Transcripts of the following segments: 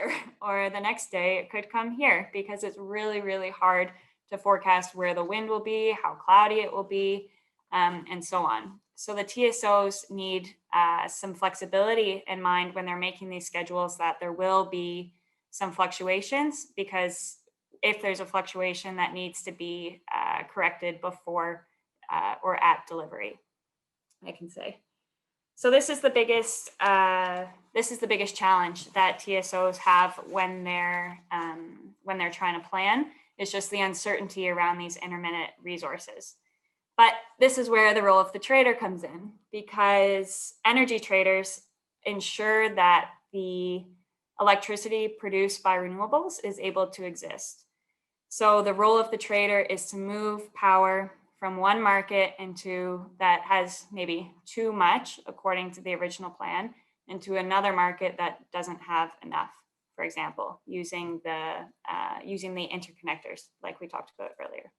there, or the next day it could come here, because it's really, really hard to forecast where the wind will be, how cloudy it will be, and so on. So the TSOs need some flexibility in mind when they're making these schedules, that there will be some fluctuations, because if there's a fluctuation, that needs to be corrected before or at delivery, I can say. So this is the biggest challenge that TSOs have when they're trying to plan. It's just the uncertainty around these intermittent resources. But this is where the role of the trader comes in, because energy traders ensure that the electricity produced by renewables is able to exist. So the role of the trader is to move power from one market into that has maybe too much, according to the original plan, into another market that doesn't have enough, for example, using the interconnectors like we talked about earlier.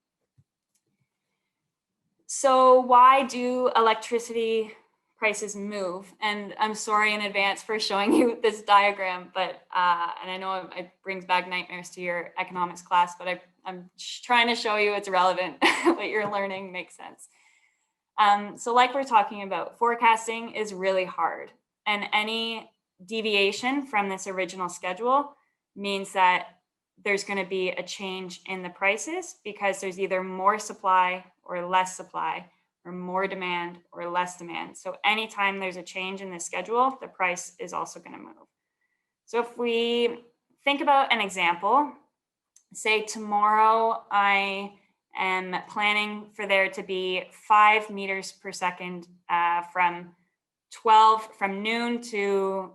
So why do electricity prices move? And I'm sorry in advance for showing you this diagram, but and I know it brings back nightmares to your economics class, but I'm trying to show you it's relevant. What you're learning makes sense. So like we're talking about, forecasting is really hard, and any deviation from this original schedule means that there's going to be a change in the prices, because there's either more supply or less supply, or more demand or less demand. So anytime there's a change in the schedule, the price is also going to move. So if we think about an example, say tomorrow I am planning for there to be 5 meters per second from noon to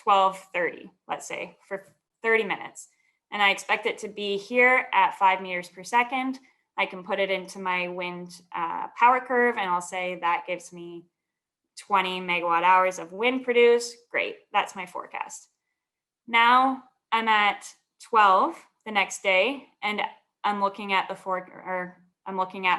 12:30, let's say, for 30 minutes. And I expect it to be here at 5 meters per second. I can put it into my wind power curve, and I'll say that gives me 20 megawatt hours of wind produced. Great, that's my forecast. Now I'm at 12 the next day, and I'm looking at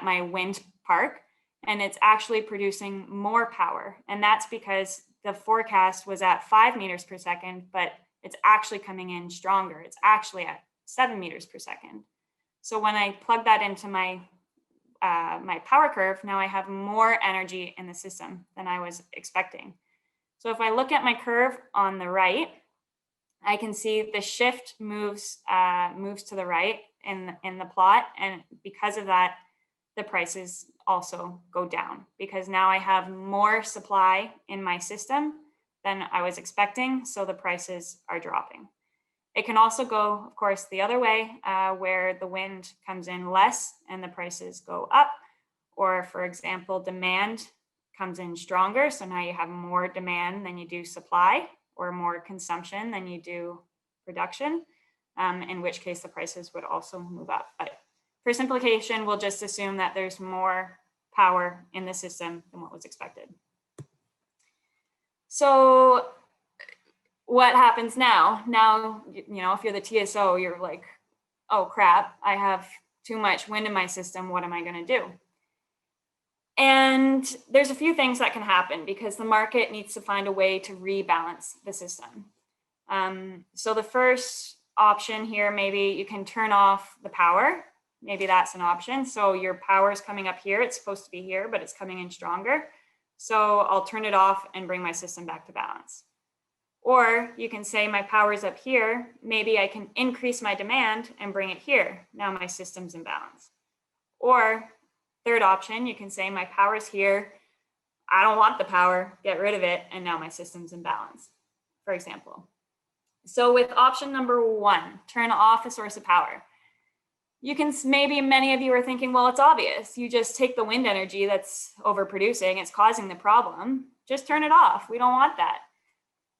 my wind park, and it's actually producing more power. And that's because the forecast was at 5 meters per second, but it's actually coming in stronger. It's actually at 7 meters per second. So when I plug that into my power curve, now I have more energy in the system than I was expecting. So if I look at my curve on the right, I can see the shift moves to the right in the plot, and because of that, the prices also go down, because now I have more supply in my system than I was expecting, so the prices are dropping. It can also go, of course, the other way, where the wind comes in less and the prices go up. Or, for example, demand comes in stronger, so now you have more demand than you do supply, or more consumption than you do production, in which case the prices would also move up. But for simplification, we'll just assume that there's more power in the system than what was expected. So what happens now? Now, if you're the TSO, you're like, oh crap, I have too much wind in my system. What am I going to do? And there's a few things that can happen, because the market needs to find a way to rebalance the system. So the first option here, maybe you can turn off the power. Maybe that's an option. So your power is coming up here. It's supposed to be here, but it's coming in stronger. So I'll turn it off and bring my system back to balance. Or you can say my power is up here. Maybe I can increase my demand and bring it here. Now my system's in balance. Or third option, you can say my power is here. I don't want the power, get rid of it, and now my system's in balance, for example. So with option number 1, turn off a source of power. Maybe many of you are thinking, well, it's obvious. You just take the wind energy that's overproducing, it's causing the problem. Just turn it off. We don't want that.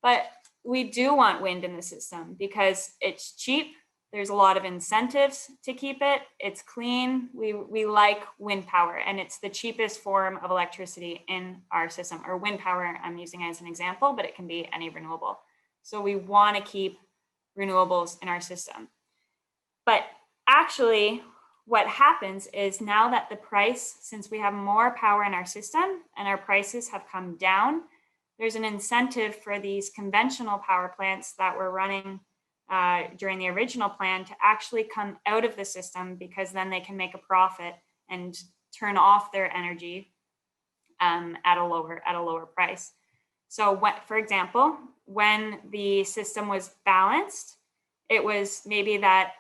But we do want wind in the system because it's cheap. There's a lot of incentives to keep it. It's clean. We like wind power, and it's the cheapest form of electricity in our system, or wind power I'm using as an example, but it can be any renewable. So we want to keep renewables in our system. But actually, what happens is, now that the price, since we have more power in our system and our prices have come down, there's an incentive for these conventional power plants that were running during the original plan to actually come out of the system, because then they can make a profit and turn off their energy at a lower price. So for example, when the system was balanced, it was maybe that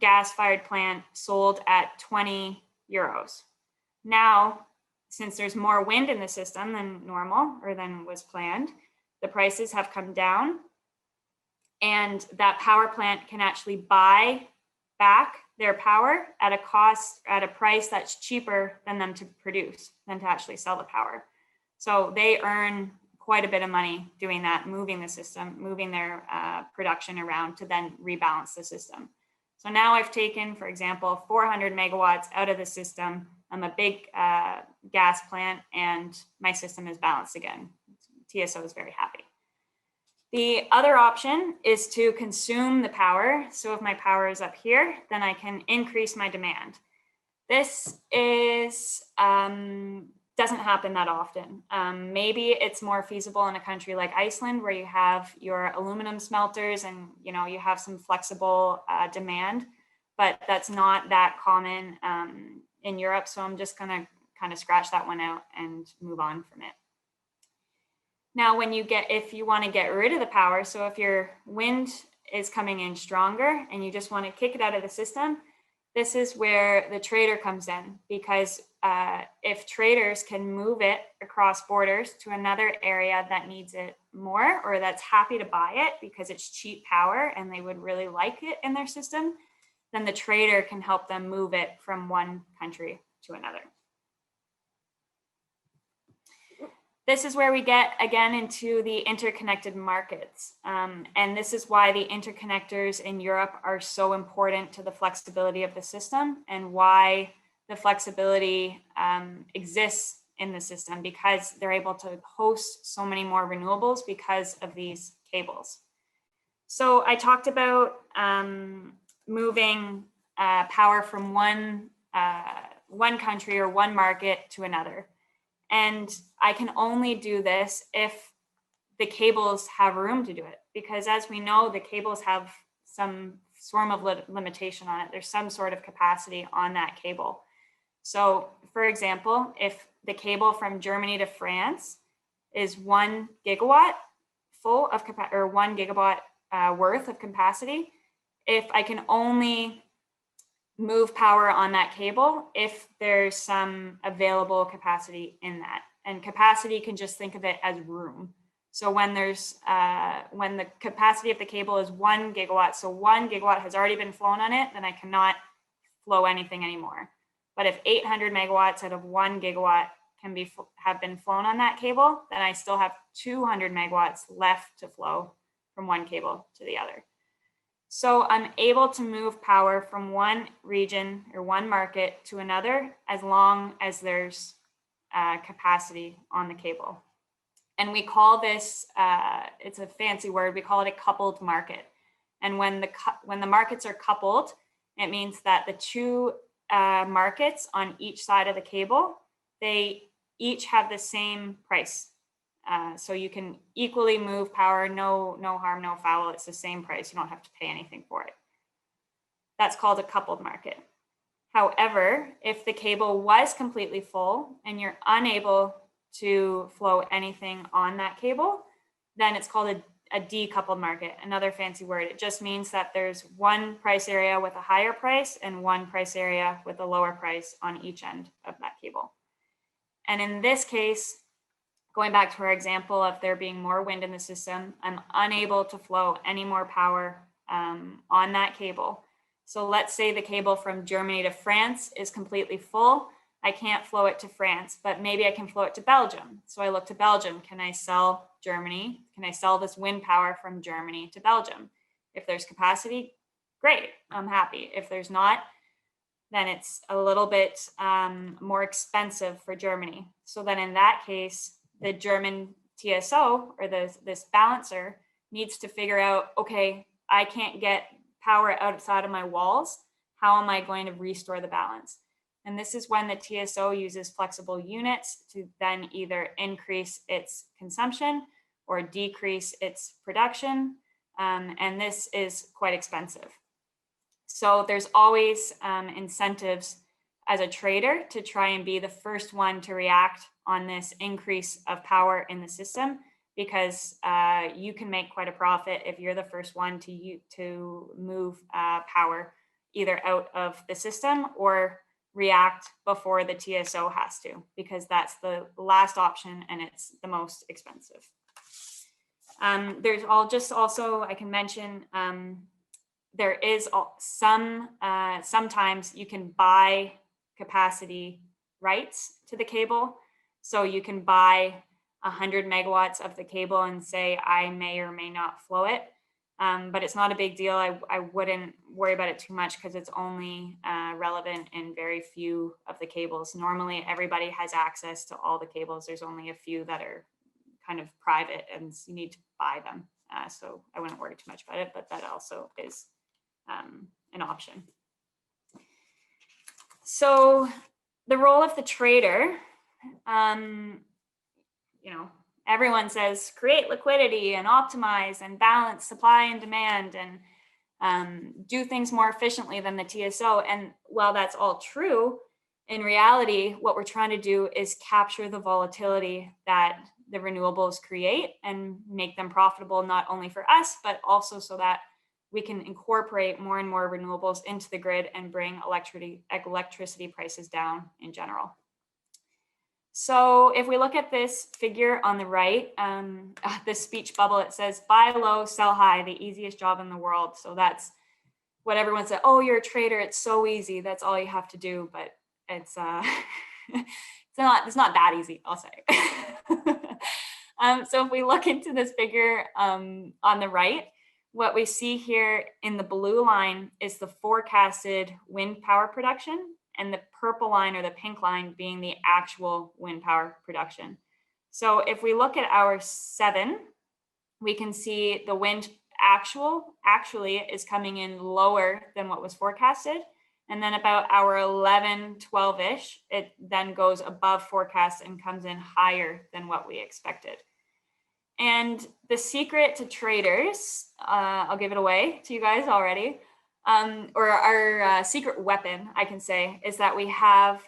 gas-fired plant sold at 20 euros. Now, since there's more wind in the system than normal or than was planned, the prices have come down, and that power plant can actually buy back their power at a price that's cheaper than them to produce, than to actually sell the power. So they earn quite a bit of money doing that, moving the system, moving their production around to then rebalance the system. So now I've taken, for example, 400 megawatts out of the system. I'm a big gas plant, and my system is balanced again. TSO is very happy. The other option is to consume the power. So if my power is up here, then I can increase my demand. This is doesn't happen that often. Maybe it's more feasible in a country like Iceland, where you have your aluminum smelters and you have some flexible demand, but that's not that common in Europe. So I'm just gonna kind of scratch that one out and move on from it. Now, if you want to get rid of the power, so if your wind is coming in stronger and you just want to kick it out of the system, this is where the trader comes in, because if traders can move it across borders to another area that needs it more, or that's happy to buy it because it's cheap power and they would really like it in their system, then the trader can help them move it from one country to another. This is where we get again into the interconnected markets. And this is why the interconnectors in Europe are so important to the flexibility of the system, and why the flexibility exists in the system, because they're able to host so many more renewables because of these cables. So I talked about moving power from one country or one market to another. And I can only do this if the cables have room to do it, because as we know, the cables have some form of limitation on it. There's some sort of capacity on that cable. So for example, if the cable from Germany to France is 1 gigawatt full of capacity, or 1 gigawatt worth of capacity, if I can only move power on that cable if there's some available capacity in that. And capacity, can just think of it as room. So when the capacity of the cable is 1 gigawatt, so 1 gigawatt has already been flown on it, then I cannot flow anything anymore. But if 800 megawatts out of 1 gigawatt have been flown on that cable, then I still have 200 megawatts left to flow from one cable to the other. So I'm able to move power from one region or one market to another as long as there's capacity on the cable. And we call this, it's a fancy word, we call it a coupled market. And when the markets are coupled, it means that the two markets on each side of the cable, they each have the same price. So you can equally move power, no harm, no foul. It's the same price. You don't have to pay anything for it. That's called a coupled market. However, if the cable was completely full and you're unable to flow anything on that cable, then it's called a decoupled market, another fancy word. It just means that there's one price area with a higher price and one price area with a lower price on each end of that cable. And in this case, going back to our example of there being more wind in the system, I'm unable to flow any more power on that cable. So let's say the cable from Germany to France is completely full. I can't flow it to France, but maybe I can flow it to Belgium. So I look to Belgium. Can I sell Germany? Can I sell this wind power from Germany to Belgium? If there's capacity, great, I'm happy. If there's not, then it's a little bit more expensive for Germany. So then in that case, the German TSO, or this balancer, needs to figure out, okay, I can't get power outside of my walls. How am I going to restore the balance? And this is when the TSO uses flexible units to then either increase its consumption or decrease its production and this is quite expensive. So there's always incentives as a trader to try and be the first one to react on this increase of power in the system, because you can make quite a profit if you're the first one to move power either out of the system or react before the TSO has to, because that's the last option and it's the most expensive. There's also I can mention there is sometimes you can buy capacity rights to the cable. So you can buy 100 megawatts of the cable and say, I may or may not flow it. But it's not a big deal. I wouldn't worry about it too much because it's only relevant in very few of the cables. Normally, everybody has access to all the cables. There's only a few that are kind of private and you need to buy them. So I wouldn't worry too much about it, but that also is an option. So the role of the trader, everyone says create liquidity and optimize and balance supply and demand and do things more efficiently than the TSO. And while that's all true, in reality, what we're trying to do is capture the volatility that the renewables create and make them profitable, not only for us, but also so that we can incorporate more and more renewables into the grid and bring electricity prices down in general. So if we look at this figure on the right, this speech bubble, it says buy low, sell high, the easiest job in the world. So that's what everyone said, oh, you're a trader, it's so easy, that's all you have to do. But it's it's not that easy, I'll say. So if we look into this figure on the right, what we see here in the blue line is the forecasted wind power production, and the purple line or the pink line being the actual wind power production. So if we look at our 7, we can see the wind actually is coming in lower than what was forecasted. And then about our 11, 12-ish, it then goes above forecast and comes in higher than what we expected. And the secret to traders, I'll give it away to you guys already, or our secret weapon, I can say, is that we have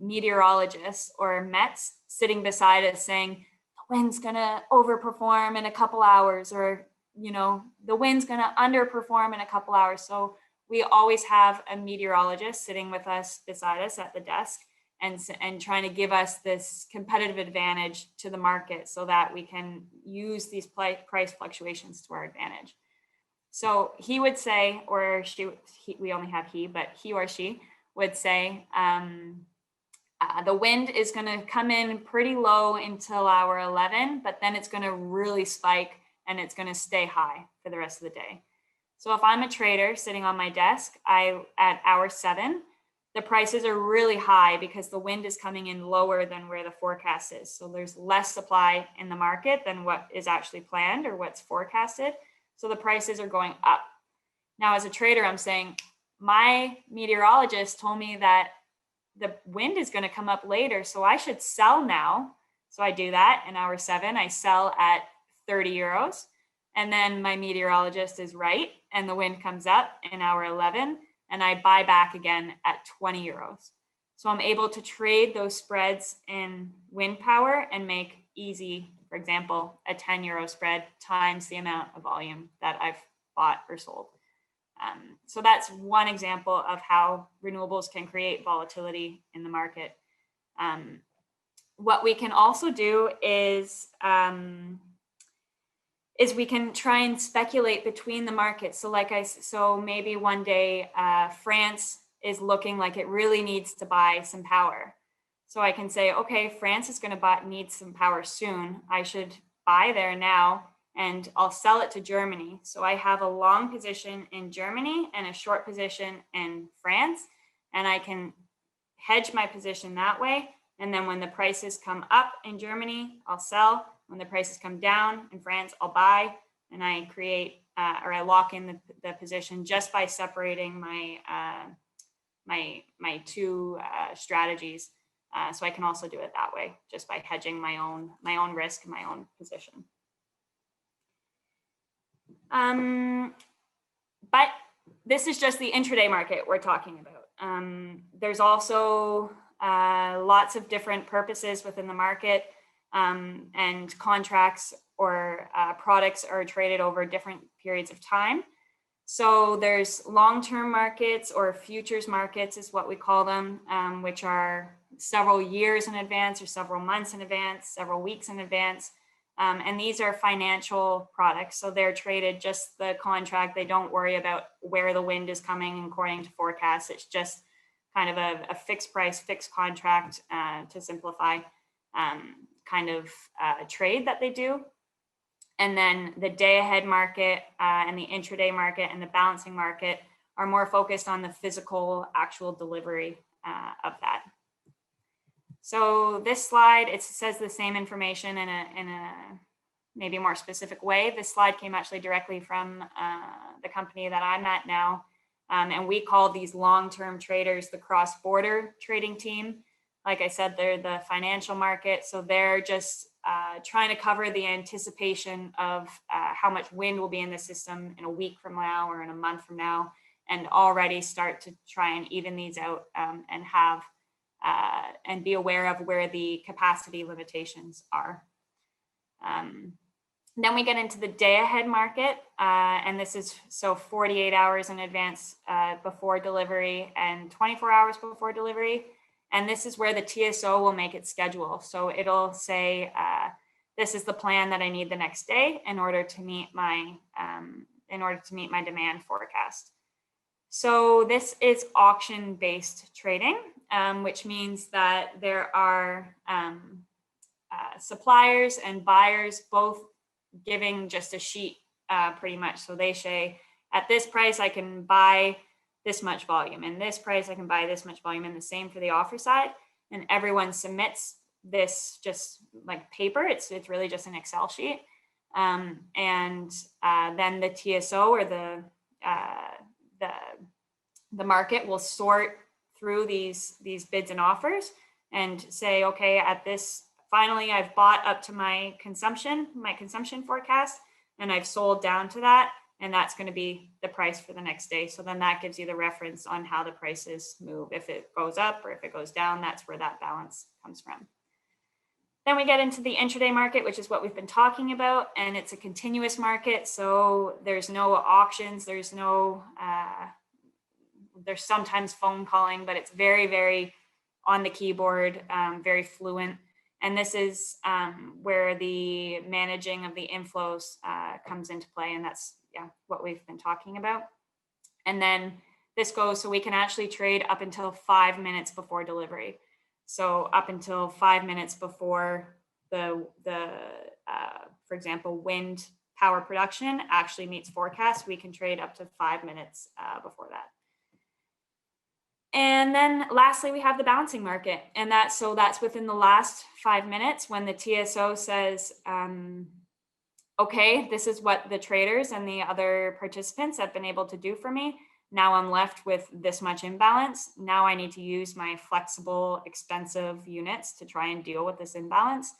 meteorologists or METs sitting beside us saying, the wind's gonna overperform in a couple hours, or, the wind's gonna underperform in a couple hours. So we always have a meteorologist sitting with us beside us at the desk and trying to give us this competitive advantage to the market so that we can use these price fluctuations to our advantage. So he would say, or we only have he, but he or she would say, the wind is going to come in pretty low until hour 11, but then it's going to really spike and it's going to stay high for the rest of the day. So if I'm a trader sitting on my desk, at hour 7, the prices are really high because the wind is coming in lower than where the forecast is. So there's less supply in the market than what is actually planned or what's forecasted. So the prices are going up. Now, as a trader, I'm saying, my meteorologist told me that the wind is going to come up later, so I should sell now. So I do that in hour 7. I sell at 30 euros. And then my meteorologist is right, and the wind comes up in hour 11, and I buy back again at 20 euros. So I'm able to trade those spreads in wind power and make easy, for example, a 10 euro spread times the amount of volume that I've bought or sold. So that's one example of how renewables can create volatility in the market. What we can also do is we can try and speculate between the markets. So maybe one day France is looking like it really needs to buy some power. So I can say, okay, France is going to need some power soon. I should buy there now and I'll sell it to Germany. So I have a long position in Germany and a short position in France, and I can hedge my position that way. And then when the prices come up in Germany, I'll sell. When the prices come down in France, I'll buy, and I create or I lock in the position just by separating my my two strategies. So I can also do it that way, just by hedging my own risk, my own position. But this is just the intraday market we're talking about. There's also lots of different purposes within the market, and contracts or products are traded over different periods of time. So there's long-term markets, or futures markets is what we call them, which are several years in advance or several months in advance, several weeks in advance. And these are financial products. So they're traded just the contract. They don't worry about where the wind is coming according to forecasts. It's just kind of a fixed price, fixed contract, to simplify, kind of trade that they do. And then the day ahead market and the intraday market and the balancing market are more focused on the physical actual delivery of that. So this slide, it says the same information in a maybe more specific way. This slide came actually directly from the company that I'm at now. And we call these long-term traders the cross-border trading team. Like I said, they're the financial market. So they're just trying to cover the anticipation of how much wind will be in the system in a week from now or in a month from now, and already start to try and even these out, and have and be aware of where the capacity limitations are. Then we get into the day ahead market, and this is so 48 hours in advance before delivery and 24 hours before delivery. And this is where the TSO will make its schedule. So it'll say, this is the plan that I need the next day in order to meet my demand forecast. So this is auction-based trading, which means that there are suppliers and buyers both giving just a sheet, pretty much. So they say, at this price, I can buy this much volume, and this price I can buy this much volume, and the same for the offer side. And everyone submits this just like paper. It's really just an Excel sheet. And then the TSO or the market will sort through these bids and offers and say, okay, at this, finally I've bought up to my consumption forecast, and I've sold down to that. And that's going to be the price for the next day. So then that gives you the reference on how the prices move. If it goes up or if it goes down, that's where that balance comes from. Then we get into the intraday market, which is what we've been talking about. And it's a continuous market. So there's no auctions. There's no, there's sometimes phone calling, but it's very, very on the keyboard, very fluent. And this is where the managing of the inflows comes into play. And that's what we've been talking about. And then this goes, so we can actually trade up until 5 minutes before delivery. So up until 5 minutes before the for example, wind power production actually meets forecast, we can trade up to 5 minutes before that. And then lastly, we have the balancing market. And that's within the last 5 minutes when the TSO says, okay, this is what the traders and the other participants have been able to do for me. Now I'm left with this much imbalance. Now I need to use my flexible, expensive units to try and deal with this imbalance.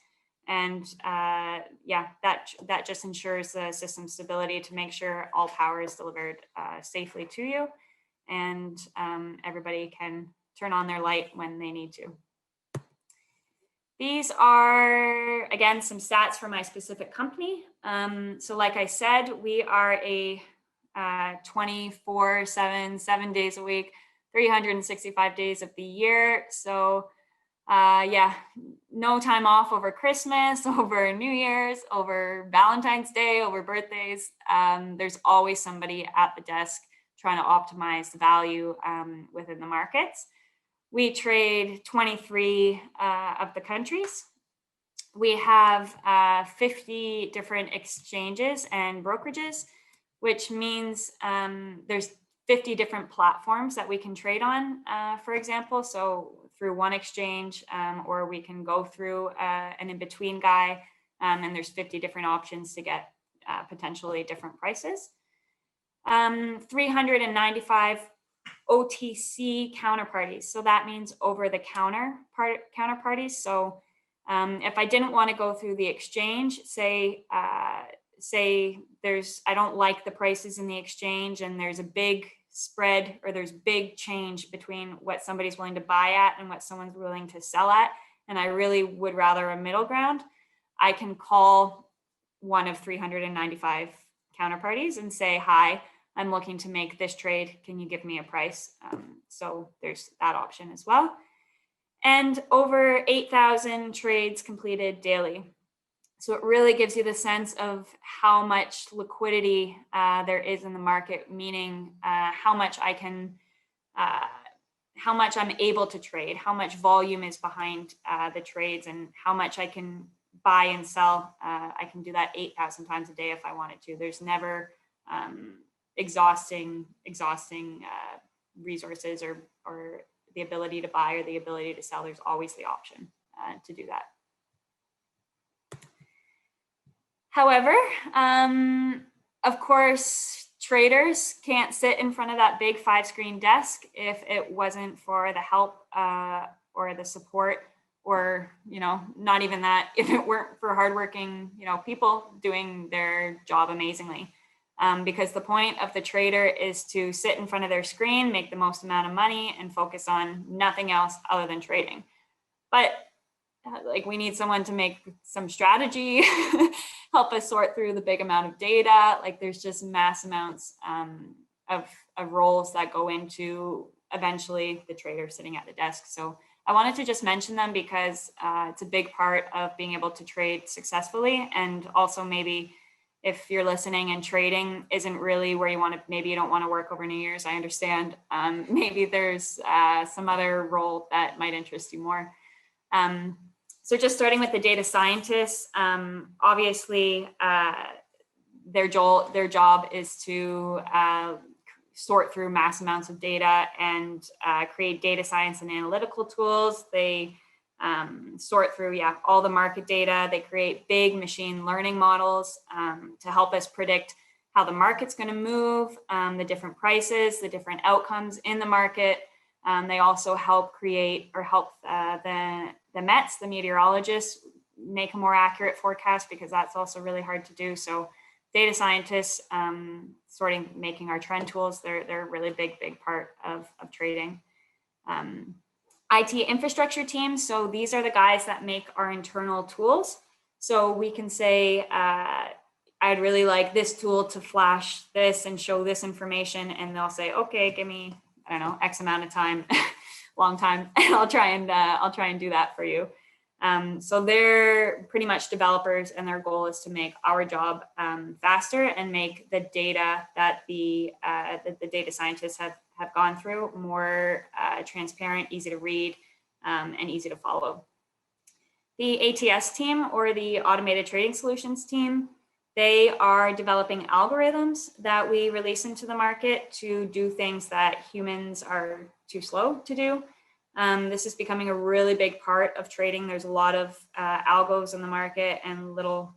And that just ensures the system stability to make sure all power is delivered safely to you, and everybody can turn on their light when they need to. These are, again, some stats for my specific company. So like I said, we are a 24/7, 7 days a week, 365 days of the year. So no time off over Christmas, over New Year's, over Valentine's Day, over birthdays. There's always somebody at the desk trying to optimize the value within the markets. We trade 23 of the countries. We have 50 different exchanges and brokerages, which means there's 50 different platforms that we can trade on, for example. So through one exchange, or we can go through an in-between guy, and there's 50 different options to get potentially different prices. 395 OTC counterparties. So that means over-the-counter counterparties. So if I didn't want to go through the exchange, say say I don't like the prices in the exchange and there's a big spread or there's big change between what somebody's willing to buy at and what someone's willing to sell at, and I really would rather a middle ground, I can call one of 395 counterparties and say, hi, I'm looking to make this trade. Can you give me a price? So there's that option as well. And over 8,000 trades completed daily. So it really gives you the sense of how much liquidity there is in the market, meaning how much I'm able to trade, how much volume is behind the trades, and how much I can buy and sell. I can do that 8,000 times a day if I wanted to. There's never exhausting resources or the ability to buy or the ability to sell. There's always the option to do that. However, of course, traders can't sit in front of that big 5-screen desk if it wasn't for the help or the support, or, not even that, if it weren't for hardworking, people doing their job amazingly. Because the point of the trader is to sit in front of their screen, make the most amount of money, and focus on nothing else other than trading. But we need someone to make some strategy, help us sort through the big amount of data. There's just mass amounts of roles that go into eventually the trader sitting at the desk. So I wanted to just mention them because it's a big part of being able to trade successfully. And also, maybe if you're listening and trading isn't really where you want to, maybe you don't want to work over New Year's, I understand. Maybe there's some other role that might interest you more. So just starting with the data scientists, obviously their job is to sort through mass amounts of data and create data science and analytical tools. They sort through all the market data. They create big machine learning models to help us predict how the market's going to move, the different prices, the different outcomes in the market. They also help the Mets, the meteorologists, make a more accurate forecast, because that's also really hard to do. So data scientists making our trend tools, they're a really big part of trading. IT infrastructure teams, so these are the guys that make our internal tools. So we can say, I'd really like this tool to flash this and show this information, and they'll say, okay, give me, I don't know, X amount of time, long time, and I'll try and do that for you. So they're pretty much developers, and their goal is to make our job faster and make the data that the data scientists have gone through more transparent, easy to read, and easy to follow. The ATS team, or the Automated Trading Solutions team, they are developing algorithms that we release into the market to do things that humans are too slow to do. This is becoming a really big part of trading. There's a lot of algos in the market and little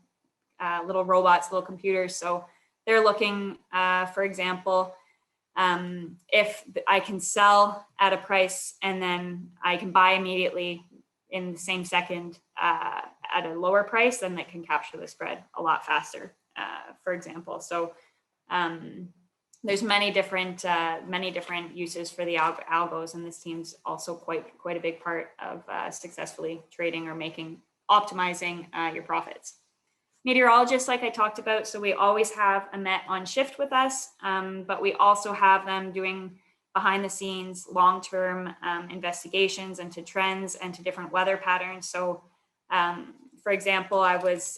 robots, little computers. So they're looking, for example, if I can sell at a price and then I can buy immediately in the same second at a lower price, then that can capture the spread a lot faster, for example. So there's many different uses for the algos, and this team's also quite a big part of successfully trading or optimizing your profits. Meteorologists, like I talked about, so we always have a Met on shift with us, but we also have them doing behind the scenes long-term investigations into trends and to different weather patterns. So for example, I was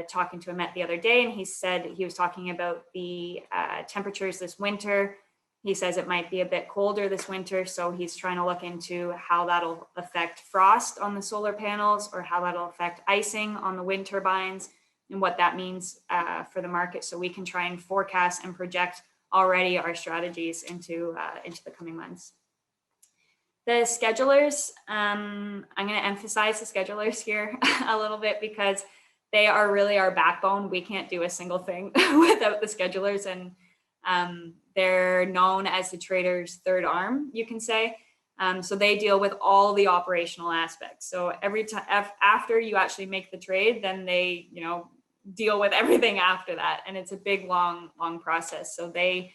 talking to a Met the other day, and he said he was talking about the temperatures this winter. He says it might be a bit colder this winter, so he's trying to look into how that'll affect frost on the solar panels, or how that'll affect icing on the wind turbines, and what that means for the market, so we can try and forecast and project already our strategies into the coming months. The schedulers, I'm going to emphasize the schedulers here a little bit, because they are really our backbone. We can't do a single thing without the schedulers, and they're known as the trader's third arm, you can say. So they deal with all the operational aspects. So every time after you actually make the trade, then they, deal with everything after that. And it's a big, long process. So they,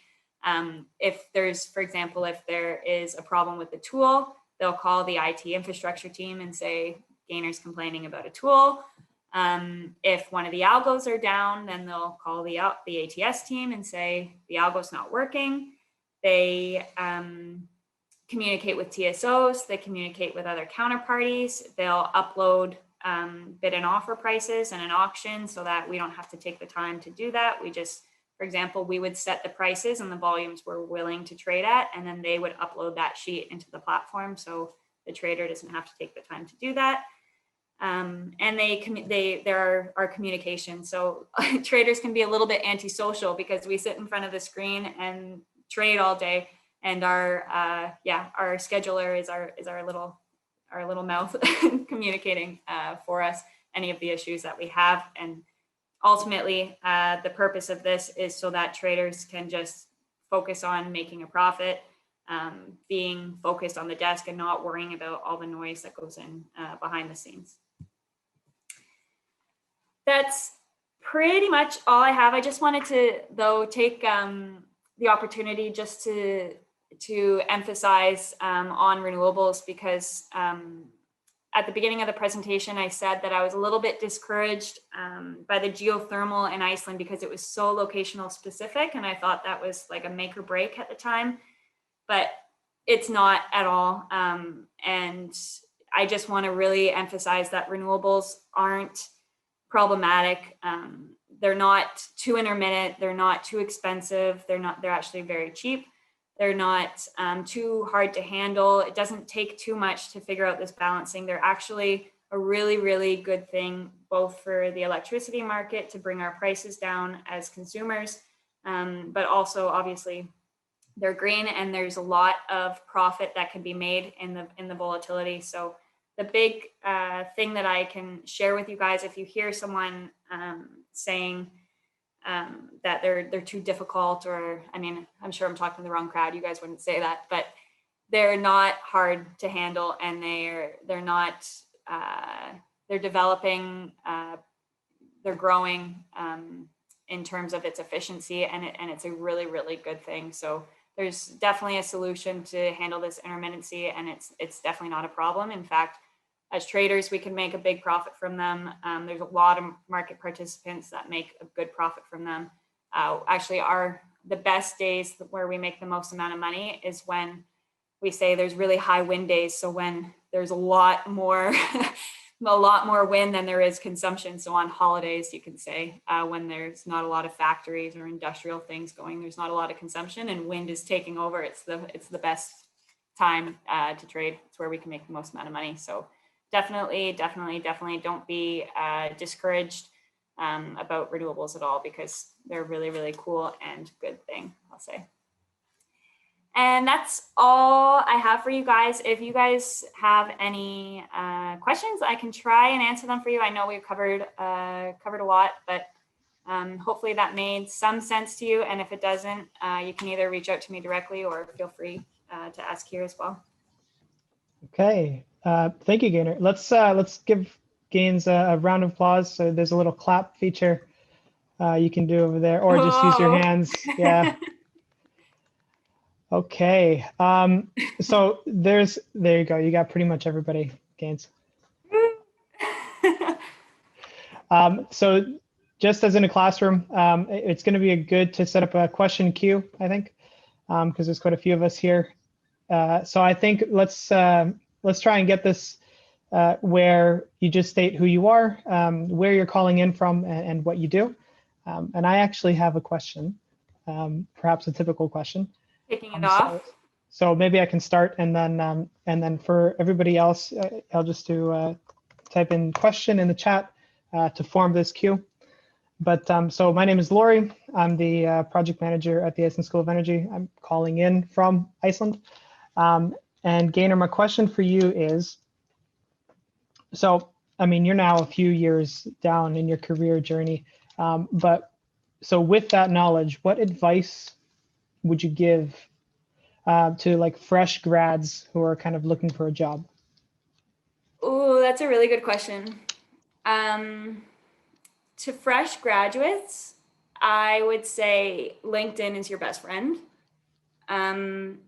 if there's, for example, if there is a problem with the tool, they'll call the IT infrastructure team and say, Gaynor's complaining about a tool. If one of the algos are down, then they'll call the ATS team and say, the algo's not working. They communicate with TSOs, they communicate with other counterparties, they'll upload bid and offer prices in an auction so that we don't have to take the time to do that. We just, for example, we would set the prices and the volumes we're willing to trade at, and then they would upload that sheet into the platform so the trader doesn't have to take the time to do that. And there are communication. So traders can be a little bit antisocial because we sit in front of the screen and trade all day, and our scheduler is our little mouth communicating for us any of the issues that we have. And ultimately, the purpose of this is so that traders can just focus on making a profit, being focused on the desk and not worrying about all the noise that goes in behind the scenes. That's pretty much all I have. I just wanted to, though, take the opportunity just to emphasize on renewables, because at the beginning of the presentation, I said that I was a little bit discouraged by the geothermal in Iceland because it was so locational specific, and I thought that was like a make or break at the time, but it's not at all. And I just want to really emphasize that renewables aren't problematic. They're not too intermittent. They're not too expensive. They're actually very cheap. They're not too hard to handle. It doesn't take too much to figure out this balancing. They're actually a really, really good thing, both for the electricity market to bring our prices down as consumers, but also obviously they're green, and there's a lot of profit that can be made in the volatility. So the big thing that I can share with you guys, if you hear someone saying that they're too difficult, or, I mean, I'm sure I'm talking to the wrong crowd, you guys wouldn't say that, but they're not hard to handle, and they're developing, they're growing in terms of its efficiency, and it's a really, really good thing. So there's definitely a solution to handle this intermittency, and it's definitely not a problem. In fact, as traders, we can make a big profit from them. There's a lot of market participants that make a good profit from them. Actually, the best days where we make the most amount of money is when we say there's really high wind days. So when there's a lot more wind than there is consumption. So on holidays, you can say, when there's not a lot of factories or industrial things going, there's not a lot of consumption and wind is taking over. It's the best time to trade. It's where we can make the most amount of money. So definitely don't be discouraged about renewables at all, because they're really, really cool and good thing, I'll say. And that's all I have for you guys. If you guys have any questions, I can try and answer them for you. I know we've covered a lot, but hopefully that made some sense to you. And if it doesn't, you can either reach out to me directly or feel free to ask here as well. Okay, thank you, Gaynor. Let's give Gaines a round of applause. So there's a little clap feature you can do over there, or just use your hands. Yeah. Okay. So there you go. You got pretty much everybody, Gaines. So just as in a classroom, it's going to be good to set up a question queue, I think, because there's quite a few of us here. So I think let's try and get this where you just state who you are, where you're calling in from, and what you do. And I actually have a question, perhaps a typical question. Kicking it off. So maybe I can start, and then for everybody else, I'll just do type in question in the chat to form this queue. But so my name is Laurie. I'm the project manager at the Iceland School of Energy. I'm calling in from Iceland. And Gaynor, my question for you is, so I mean, you're now a few years down in your career journey, but so with that knowledge, what advice would you give to like fresh grads who are kind of looking for a job? Oh, that's a really good question. To fresh graduates, I would say LinkedIn is your best friend. Like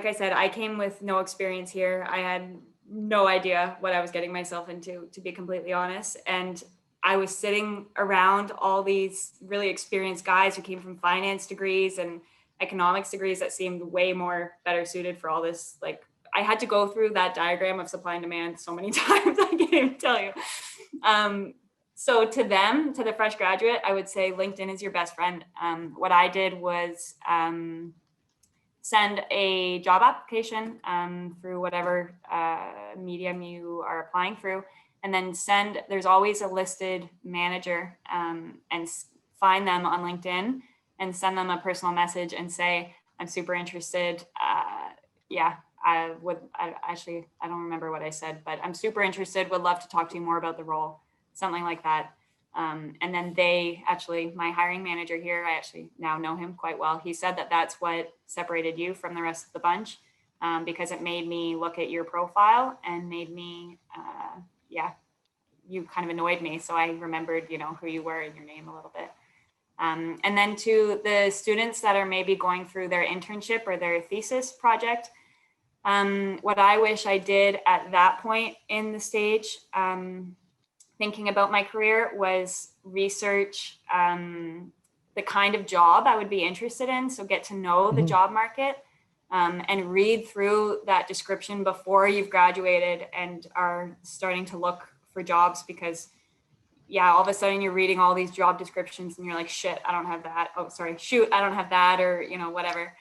I said, I came with no experience here. I had no idea what I was getting myself into, to be completely honest. And I was sitting around all these really experienced guys who came from finance degrees and economics degrees that seemed way more better suited for all this. Like, I had to go through that diagram of supply and demand so many times, I can't even tell you. So to them, to the fresh graduate, I would say LinkedIn is your best friend. What I did was send a job application through whatever medium you are applying through, and then there's always a listed manager, and find them on LinkedIn and send them a personal message and say, I'm super interested. I don't remember what I said, but I'm super interested, would love to talk to you more about the role, something like that. And then my hiring manager here, I actually now know him quite well. He said that that's what separated you from the rest of the bunch, because it made me look at your profile and made me, you kind of annoyed me. So I remembered, who you were and your name a little bit. And then to the students that are maybe going through their internship or their thesis project, what I wish I did at that point in the stage, thinking about my career, was research the kind of job I would be interested in. So get to know the job market, and read through that description before you've graduated and are starting to look for jobs, because all of a sudden you're reading all these job descriptions and you're like, shit, I don't have that. Oh, sorry, shoot, I don't have that, or, whatever.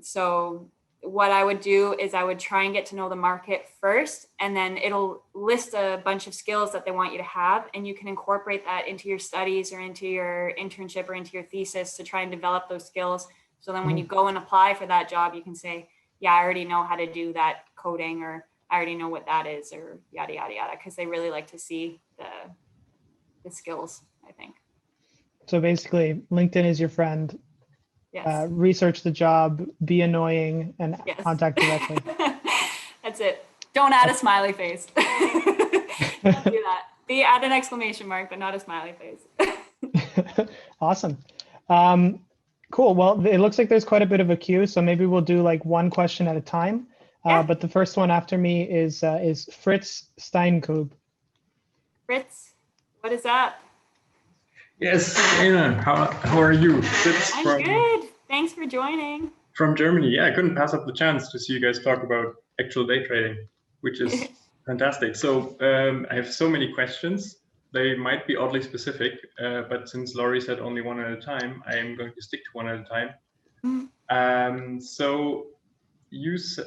So what I would do is I would try and get to know the market first, and then it'll list a bunch of skills that they want you to have, and you can incorporate that into your studies or into your internship or into your thesis to try and develop those skills. So then when you go and apply for that job, you can say, I already know how to do that coding, or I already know what that is, or yada, yada, yada, because they really like to see the skills, I think. So basically, LinkedIn is your friend. Yes. Research the job, be annoying, and contact directly. That's it. Don't add a smiley face. Don't do that. Add an exclamation mark, but not a smiley face. Awesome. Cool. Well, it looks like there's quite a bit of a queue, so maybe we'll do like one question at a time. But the first one after me is Fritz Steinkub. Fritz, what is up? Yes, Gaynor, how are you? I'm good. Thanks for joining. From Germany. Yeah, I couldn't pass up the chance to see you guys talk about actual day trading, which is fantastic. So I have so many questions. They might be oddly specific, but since Laurie said only one at a time, I am going to stick to one at a time. So you said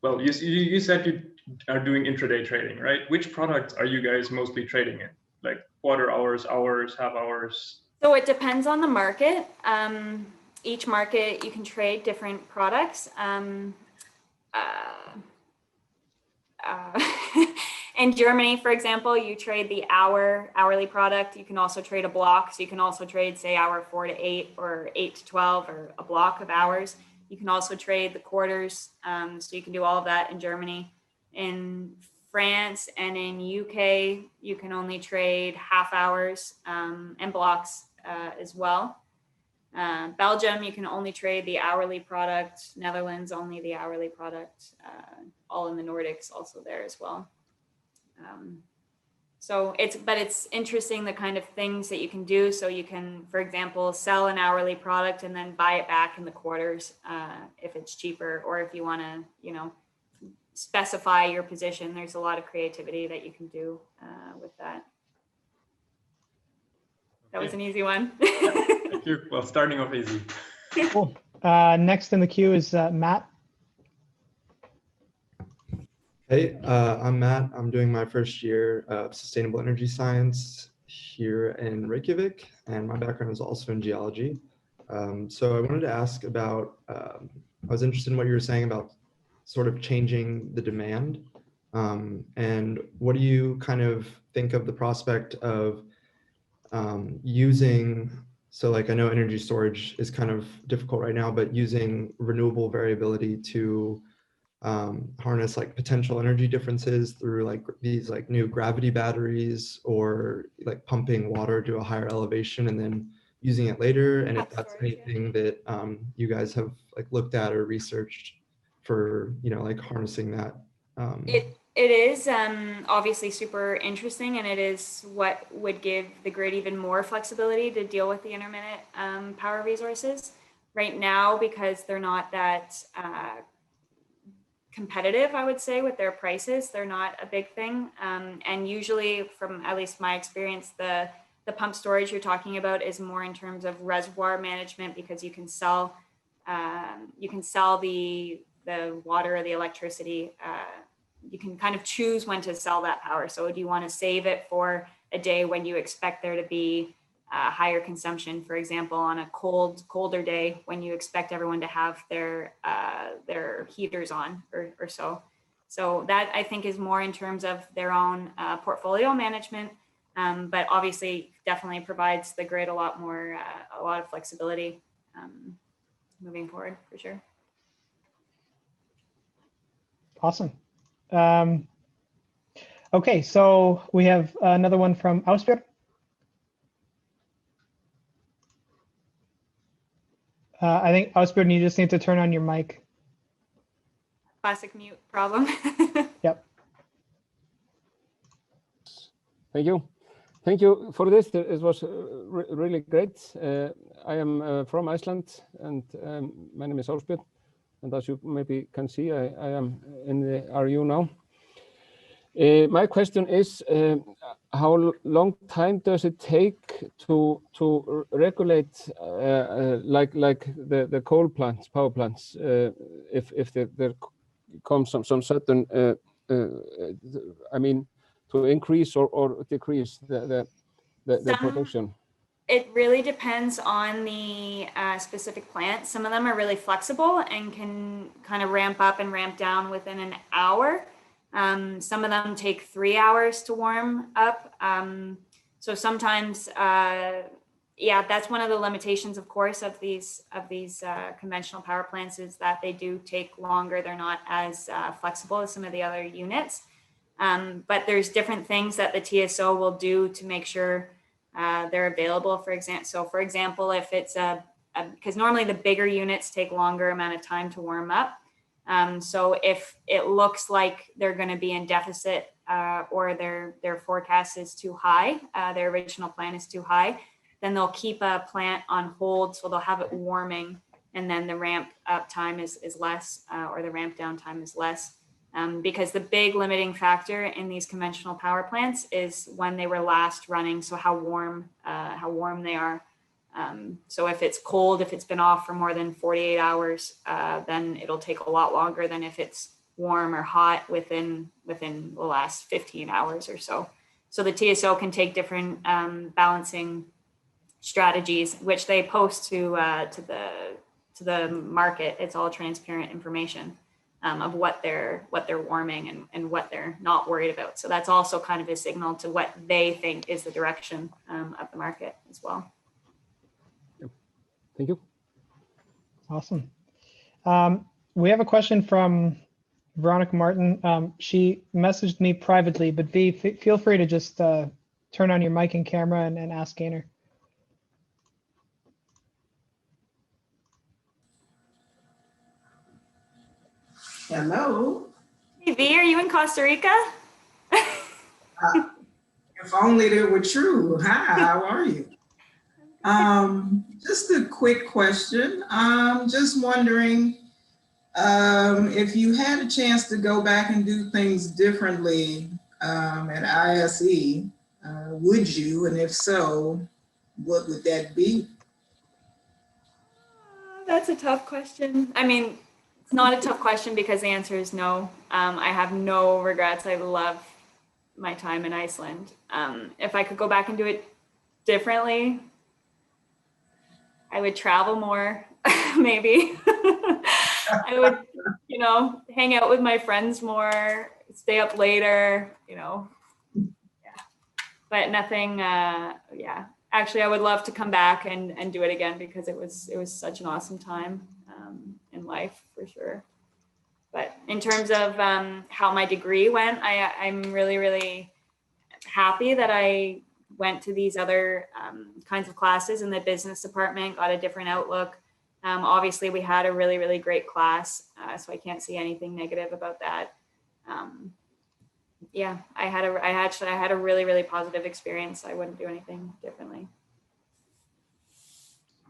you are doing intraday trading, right? Which products are you guys mostly trading in? Like quarter hours, half hours? So it depends on the market. Each market you can trade different products. In Germany, for example, you trade the hourly product. You can also trade a block. So you can also trade, say, hour 4 to 8 or 8 to 12 or a block of hours. You can also trade the quarters. So you can do all of that in Germany. In France and in UK, you can only trade half hours and blocks as well. Belgium, you can only trade the hourly product. Netherlands, only the hourly product. All in the Nordics, also there as well. So it's interesting the kind of things that you can do. So you can, for example, sell an hourly product and then buy it back in the quarters if it's cheaper, or if you want to, specify your position. There's a lot of creativity that you can do with that. That was an easy one. Thank you. Well, starting off easy. Cool. Next in the queue is Matt. Hey, I'm Matt. I'm doing my first year of sustainable energy science here in Reykjavik, and my background is also in geology. So I wanted to ask about, I was interested in what you were saying about sort of changing the demand. And what do you kind of think of the prospect of using, so like I know energy storage is kind of difficult right now, but using renewable variability to harness like potential energy differences through like these like new gravity batteries, or like pumping water to a higher elevation and then using it later, and if that's anything that you guys have like looked at or researched for, you know, like harnessing that. It is obviously super interesting, and it is what would give the grid even more flexibility to deal with the intermittent power resources. Right now, because they're not that competitive, I would say, with their prices, they're not a big thing. And usually, from at least my experience, the pump storage you're talking about is more in terms of reservoir management, because you can sell the water or the electricity. You can kind of choose when to sell that power. So do you want to save it for a day when you expect there to be higher consumption, for example, on a colder day when you expect everyone to have their heaters on or so. So that, I think, is more in terms of their own portfolio management, but obviously definitely provides the grid a lot of flexibility moving forward, for sure. Awesome. Okay, so we have another one from Ausbjörn. I think, Ausbjörn, you just need to turn on your mic. Classic mute problem. Yep. Thank you. Thank you for this. It was really great. I am from Iceland, and my name is Ásbjörn. And as you maybe can see, I am in the RU now. My question is, how long time does it take to regulate like the coal plants, power plants, if there comes some sudden, I mean, to increase or decrease the production? It really depends on the specific plant. Some of them are really flexible and can kind of ramp up and ramp down within an hour. Some of them take 3 hours to warm up. So sometimes, yeah, that's one of the limitations, of course, of these conventional power plants, is that they do take longer. They're not as flexible as some of the other units. But there's different things that the TSO will do to make sure they're available. For example, if it's because normally the bigger units take longer amount of time to warm up. So if it looks like they're going to be in deficit or their forecast is too high, their original plan is too high, then they'll keep a plant on hold. So they'll have it warming, and then the ramp up time is less, or the ramp down time is less. Because the big limiting factor in these conventional power plants is when they were last running. So how warm they are. So if it's cold, if it's been off for more than 48 hours, then it'll take a lot longer than if it's warm or hot within the last 15 hours or so. So the TSO can take different balancing strategies, which they post to the market. It's all transparent information of what they're warming and what they're not worried about. So that's also kind of a signal to what they think is the direction of the market as well. Thank you. Awesome. We have a question from Veronica Martin. She messaged me privately, but V, feel free to just turn on your mic and camera and ask Gaynor. Hello. Hey V, are you in Costa Rica? If only that were true. Hi, how are you? Just a quick question. Just wondering if you had a chance to go back and do things differently at ISE, would you? And if so, what would that be? That's a tough question. I mean, it's not a tough question because the answer is no. I have no regrets. I love my time in Iceland. If I could go back and do it differently, I would travel more, maybe. I would, hang out with my friends more, stay up later, yeah. But nothing, yeah. Actually, I would love to come back and do it again because it was such an awesome time in life, for sure. But in terms of how my degree went, I'm really, really happy that I went to these other kinds of classes in the business department, got a different outlook. Obviously, we had a really, really great class, so I can't see anything negative about that. Yeah, I had a really, really positive experience. I wouldn't do anything differently.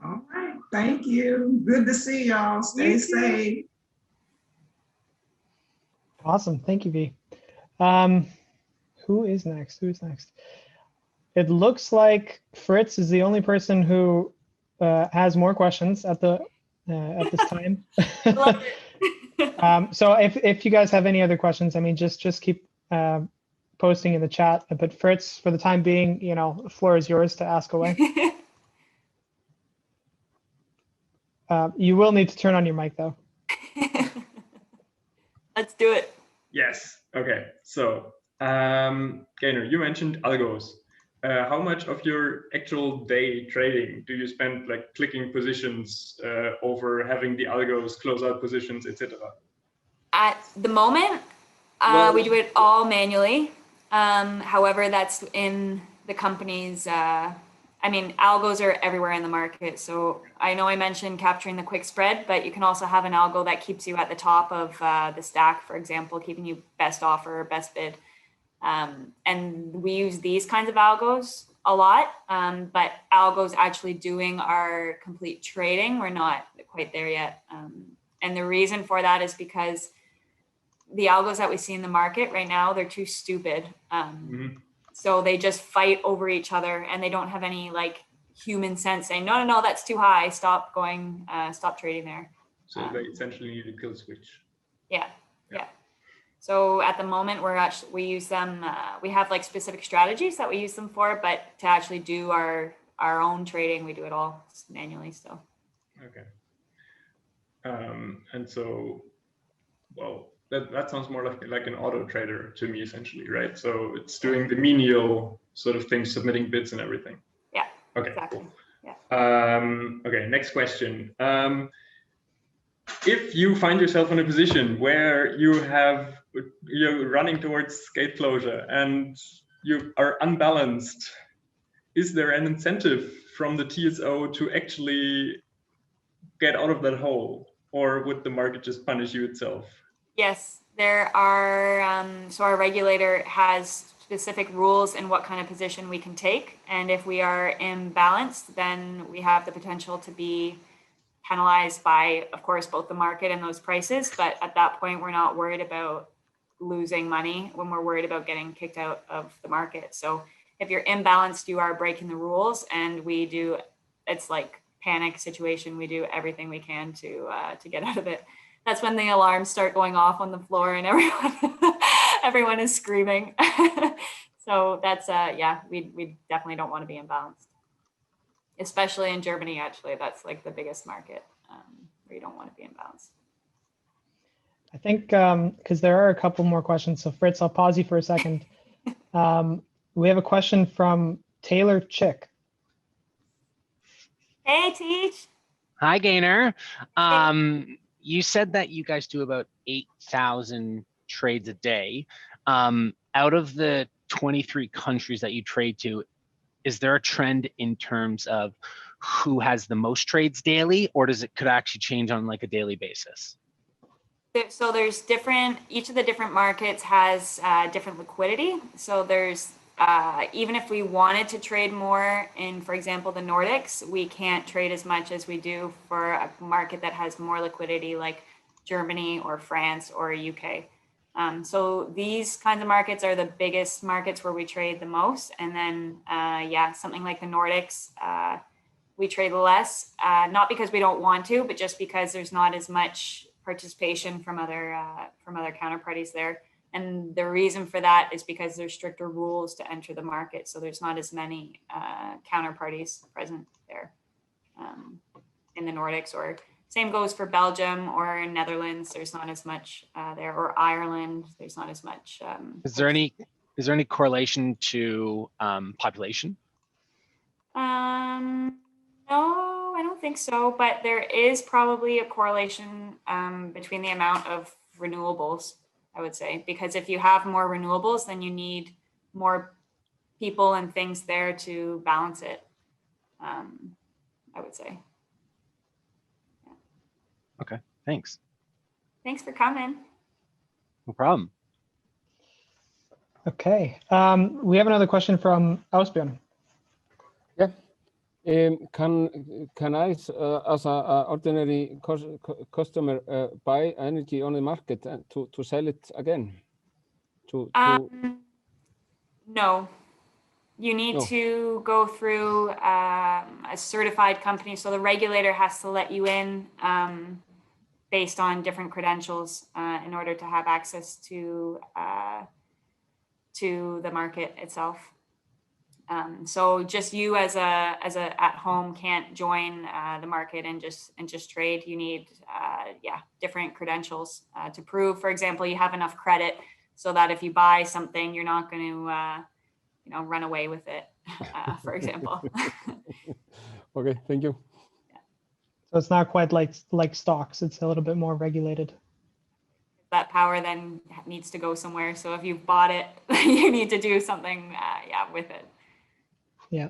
All right, thank you. Good to see y'all. Stay safe. Awesome. Thank you, V. Who is next? Who's next? It looks like Fritz is the only person who has more questions at this time. Love it. So if you guys have any other questions, I mean, just keep posting in the chat. But Fritz, for the time being, you know, the floor is yours to ask away. You will need to turn on your mic, though. Let's do it. Yes. Okay. So, Gaynor, you mentioned algos. How much of your actual day trading do you spend like clicking positions over having the algos close out positions, etc.? At the moment, we do it all manually. However, that's in the company's, I mean, algos are everywhere in the market. So I know I mentioned capturing the quick spread, but you can also have an algo that keeps you at the top of the stack, for example, keeping you best offer, best bid. And we use these kinds of algos a lot, but algos actually doing our complete trading, we're not quite there yet. And the reason for that is because the algos that we see in the market right now, they're too stupid. So they just fight over each other and they don't have any like human sense saying, no, that's too high. Stop going, stop trading there. So they essentially need a kill switch. Yeah. So at the moment we use them, we have like specific strategies that we use them for, but to actually do our own trading, we do it all manually still. Okay. And so, well, that sounds more like an auto trader to me, essentially, right? So it's doing the menial sort of things, submitting bids and everything. Yeah. Okay. Exactly. Cool. Yeah. Okay. Next question. If you find yourself in a position where you're running towards gate closure and you are unbalanced, is there an incentive from the TSO to actually get out of that hole, or would the market just punish you itself? Yes, there are. So our regulator has specific rules in what kind of position we can take. And if we are imbalanced, then we have the potential to be penalized by, of course, both the market and those prices. But at that point, we're not worried about losing money when we're worried about getting kicked out of the market. So if you're imbalanced, you are breaking the rules, and it's like panic situation. We do everything we can to get out of it. That's when the alarms start going off on the floor and everyone is screaming. So that's we definitely don't want to be imbalanced, especially in Germany. Actually, that's like the biggest market where you don't want to be imbalanced. I think because there are a couple more questions. So Fritz, I'll pause you for a second. We have a question from Taylor Chick. Hey, Teach. Hi, Gaynor. You said that you guys do about 8,000 trades a day. Out of the 23 countries that you trade to, is there a trend in terms of who has the most trades daily, or could actually change on like a daily basis? So there's each of the different markets has different liquidity. So there's, even if we wanted to trade more in, for example, the Nordics, we can't trade as much as we do for a market that has more liquidity like Germany or France or UK. So these kinds of markets are the biggest markets where we trade the most. And then, something like the Nordics, we trade less, not because we don't want to, but just because there's not as much participation from other counterparties there. And the reason for that is because there's stricter rules to enter the market. So there's not as many counterparties present there in the Nordics, or same goes for Belgium or Netherlands. There's not as much there, or Ireland. There's not as much. Is there any correlation to population? No, I don't think so. But there is probably a correlation between the amount of renewables, I would say, because if you have more renewables, then you need more people and things there to balance it, I would say. Okay, thanks. Thanks for coming. No problem. Okay, we have another question from Ausbjörn. Yeah. Can I, as a ordinary customer, buy energy on the market to sell it again? No, you need No. to go through a certified company. So the regulator has to let you in based on different credentials in order to have access to the market itself. So just you as a at home can't join the market and just trade. You need different credentials to prove, for example, you have enough credit so that if you buy something, you're not going to run away with it, for example. Okay, thank you. So it's not quite like stocks. It's a little bit more regulated. That power then needs to go somewhere. So if you've bought it, you need to do something with it. Yeah.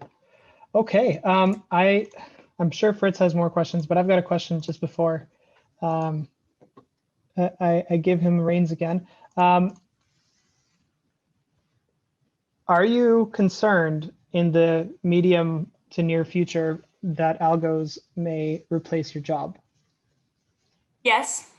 Okay. I'm sure Fritz has more questions, but I've got a question just before I give him reins again. Are you concerned in the medium to near future that algos may replace your job? Yes.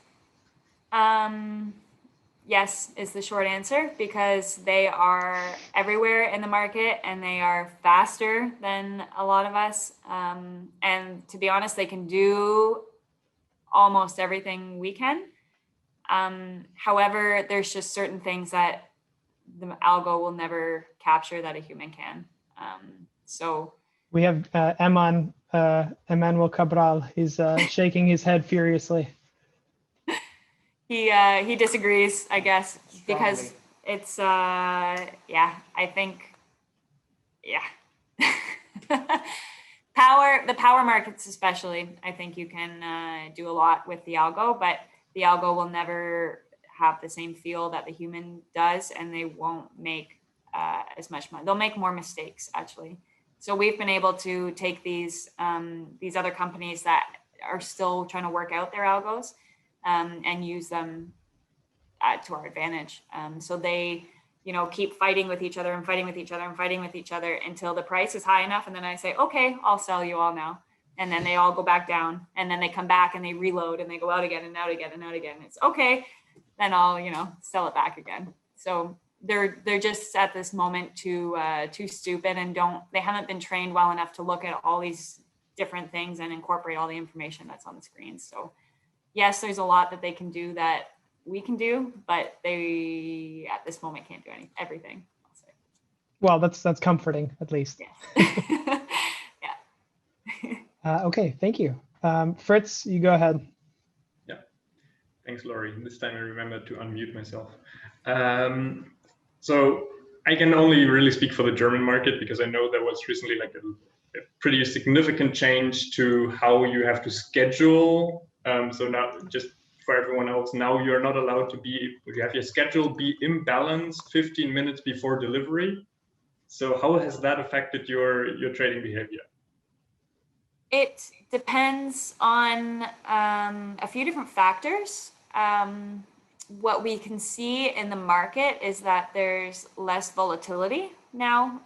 Yes is the short answer, because they are everywhere in the market and they are faster than a lot of us. And to be honest, they can do almost everything we can. However, there's just certain things that the algo will never capture that a human can. So we have Emmanuel Cabral. He's shaking his head furiously. He disagrees, I guess, because it's I think the power markets especially, I think you can do a lot with the algo, but the algo will never have the same feel that the human does, and they won't make as much money. They'll make more mistakes, actually. So we've been able to take these other companies that are still trying to work out their algos and use them to our advantage. So they, keep fighting with each other and fighting with each other and fighting with each other until the price is high enough. And then I say, okay, I'll sell you all now. And then they all go back down, and then they come back and they reload and they go out again and out again and out again. It's okay. Then I'll, sell it back again. So they're just at this moment too stupid and they haven't been trained well enough to look at all these different things and incorporate all the information that's on the screen. So yes, there's a lot that they can do that we can do, but they at this moment can't do everything. I'll say. Well, that's comforting, at least. Yes. Yeah. Okay, thank you. Fritz, you go ahead. Yeah, thanks, Laurie. This time I remembered to unmute myself. So I can only really speak for the German market, because I know there was recently like a pretty significant change to how you have to schedule. So now, just for everyone else, now you're not allowed to you have your schedule be imbalanced 15 minutes before delivery. So how has that affected your trading behavior? It depends on a few different factors. What we can see in the market is that there's less volatility now,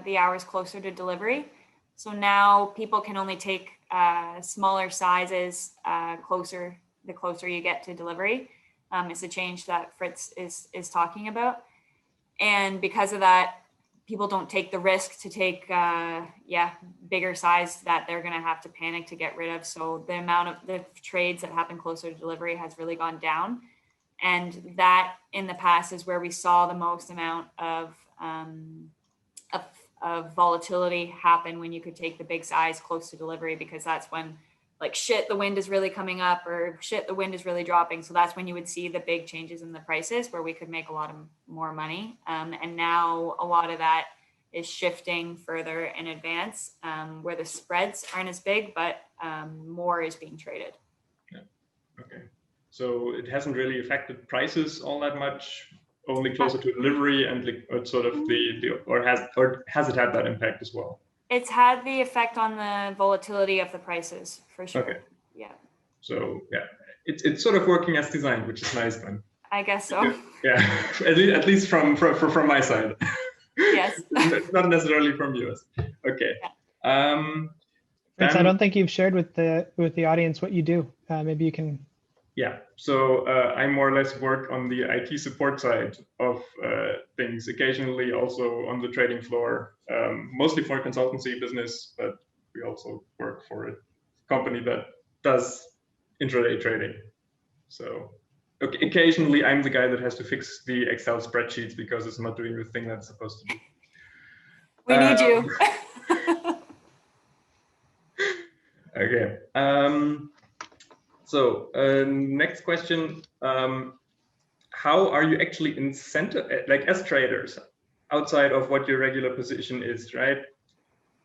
the hours closer to delivery. So now people can only take smaller sizes the closer you get to delivery. It's a change that Fritz is talking about. And because of that, people don't take the risk to take bigger size that they're going to have to panic to get rid of. So the amount of the trades that happen closer to delivery has really gone down. And that in the past is where we saw the most amount of volatility happen, when you could take the big size close to delivery, because that's when, like, shit, the wind is really coming up, or shit, the wind is really dropping. So that's when you would see the big changes in the prices, where we could make a lot of more money. And now a lot of that is shifting further in advance, where the spreads aren't as big, but more is being traded. Yeah. Okay. So it hasn't really affected prices all that much, only closer to delivery and sort of or has it had that impact as well? It's had the effect on the volatility of the prices for sure. Okay. Yeah. So yeah, it's sort of working as designed, which is nice then. I guess so. Yeah, at least from my side. Yes. Not necessarily from yours. Okay. Yeah. Fritz, I don't think you've shared with the audience what you do. Maybe you can. Yeah, so I more or less work on the IT support side of things, occasionally also on the trading floor, mostly for consultancy business, but we also work for a company that does intraday trading. So occasionally I'm the guy that has to fix the Excel spreadsheets because it's not doing the thing that's supposed to do. We need you. Okay. So next question, how are you actually incentivized, like as traders, outside of what your regular position is, right?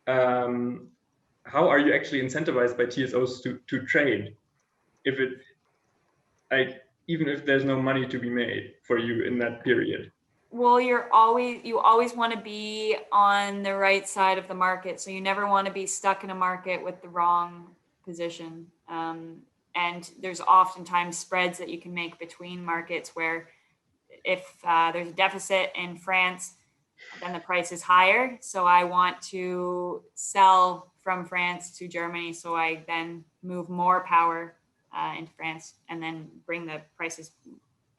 How are you actually incentivized by TSOs to trade? If it, like, even if there's no money to be made for you in that period? Well, you always want to be on the right side of the market. So you never want to be stuck in a market with the wrong position. And there's oftentimes spreads that you can make between markets where if there's a deficit in France, then the price is higher. So I want to sell from France to Germany. So I then move more power into France and then bring the prices,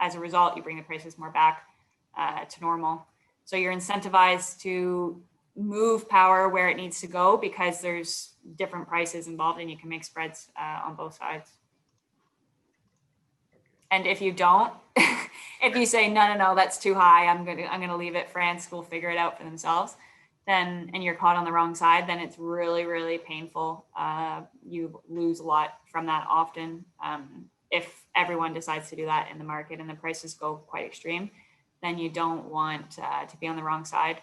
as a result, you bring the prices more back to normal. So you're incentivized to move power where it needs to go because there's different prices involved and you can make spreads on both sides. And if you don't, if you say, no, that's too high, I'm gonna leave it, France will figure it out for themselves, then, and you're caught on the wrong side, then it's really, really painful. You lose a lot from that often. If everyone decides to do that in the market and the prices go quite extreme, then you don't want to be on the wrong side.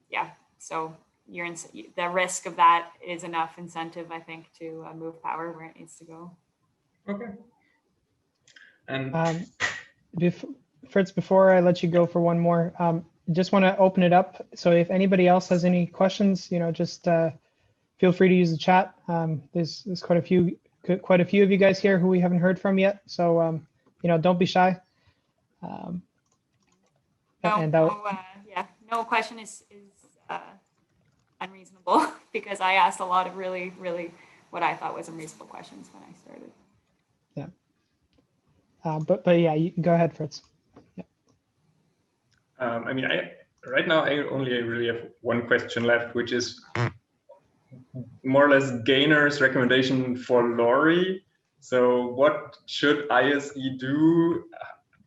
Yeah, so the risk of that is enough incentive, I think, to move power where it needs to go. Okay. And Fritz, before I let you go for one more, just want to open it up. So if anybody else has any questions, just feel free to use the chat. There's quite a few of you guys here who we haven't heard from yet. So don't be shy. No question is unreasonable because I asked a lot of really, really what I thought was unreasonable questions when I started. Yeah. But yeah, you go ahead, Fritz. Yeah. I mean, right now I only really have one question left, which is more or less Gaynor's recommendation for Laurie. So what should ISE do?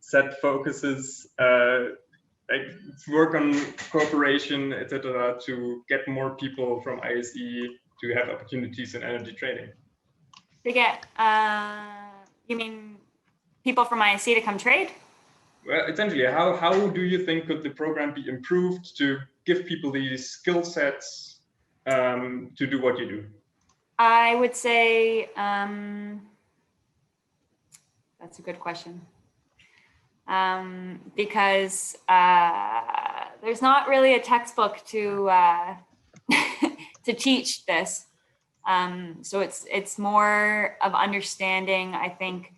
Set focuses, like work on cooperation, etc., to get more people from ISE to have opportunities in energy trading. To get, you mean people from ISE to come trade? Well, essentially, how do you think could the program be improved to give people these skill sets to do what you do? I would say that's a good question. Because there's not really a textbook to to teach this. So it's more of understanding, I think,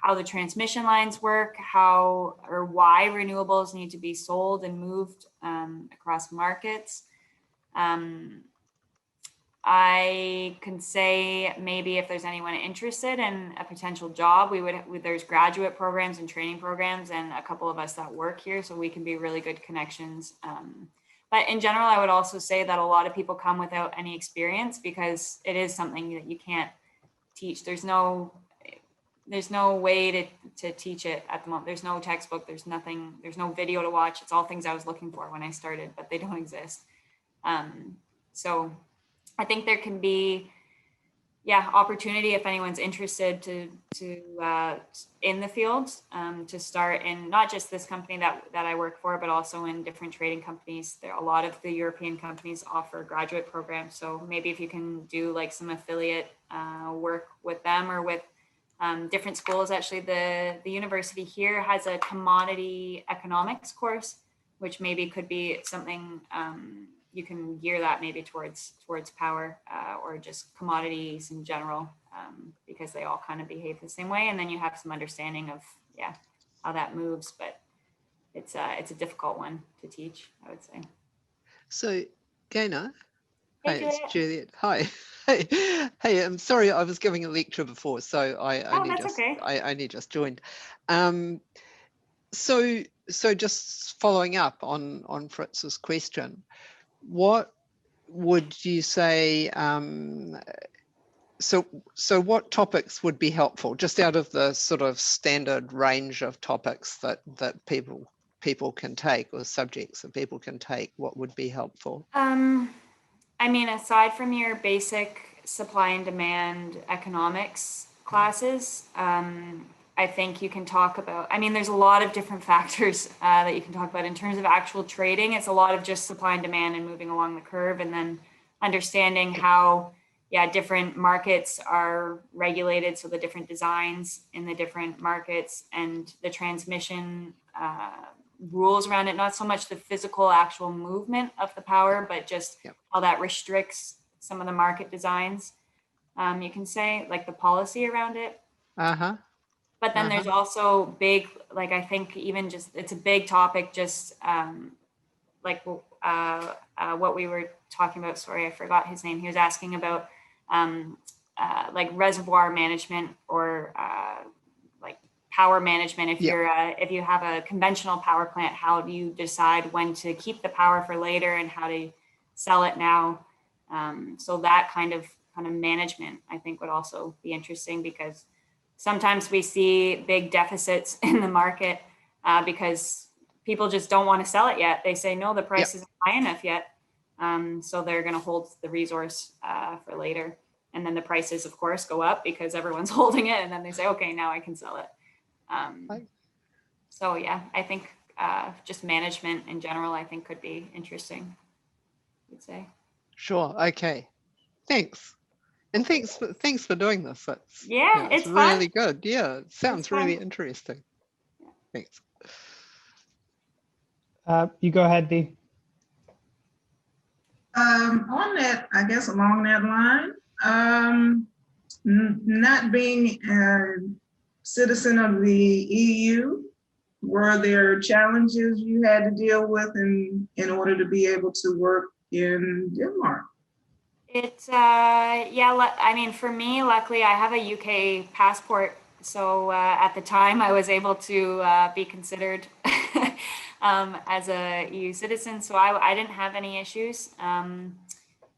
how the transmission lines work, how or why renewables need to be sold and moved across markets. I can say maybe if there's anyone interested in a potential job, there's graduate programs and training programs and a couple of us that work here, so we can be really good connections. But in general, I would also say that a lot of people come without any experience because it is something that you can't teach. There's no way to teach it at the moment. There's no textbook, there's nothing, there's no video to watch. It's all things I was looking for when I started, but they don't exist. So I think there can be, opportunity if anyone's interested to in the field to start in not just this company that I work for, but also in different trading companies. There are a lot of the European companies offer graduate programs. So maybe if you can do like some affiliate work with them or with different schools. Actually, the university here has a commodity economics course, which maybe could be something you can gear that maybe towards power or just commodities in general, because they all kind of behave the same way. And then you have some understanding of how that moves, but it's a difficult one to teach, I would say. So, Gaynor, Hey, hi, it's Juliet. Hi. Hey, I'm sorry, I was giving a lecture before, so I only just joined. So just following up on Fritz's question, what would you say? So what topics would be helpful, just out of the sort of standard range of topics that people can take, or subjects that people can take? What would be helpful? I mean, aside from your basic supply and demand economics classes, I think you can talk about, I mean, there's a lot of different factors that you can talk about in terms of actual trading. It's a lot of just supply and demand and moving along the curve, and then understanding how, different markets are regulated. So the different designs in the different markets and the transmission rules around it, not so much the physical actual movement of the power, but just how that restricts some of the market designs, you can say, like the policy around it. But then there's also big, like, I think even just, it's a big topic, just like what we were talking about, sorry, I forgot his name. He was asking about like reservoir management or like power management. If if you have a conventional power plant, how do you decide when to keep the power for later and how to sell it now? So that kind of management, I think, would also be interesting, because sometimes we see big deficits in the market because people just don't want to sell it yet. They say, no, the price isn't high enough yet. So they're going to hold the resource for later. And then the prices, of course, go up because everyone's holding it. And then they say, okay, now I can sell it. So yeah, I think just management in general, I think, could be interesting, I would say. Sure. Okay. Thanks. And thanks for doing this. That's, it's really fun. good. Yeah, it sounds really interesting. Thanks. You go ahead, Dee. On that, I guess along that line, not being a citizen of the EU, were there challenges you had to deal with in order to be able to work in Denmark? It's I mean, for me, luckily, I have a UK passport. So at the time, I was able to be considered as a EU citizen. So I didn't have any issues.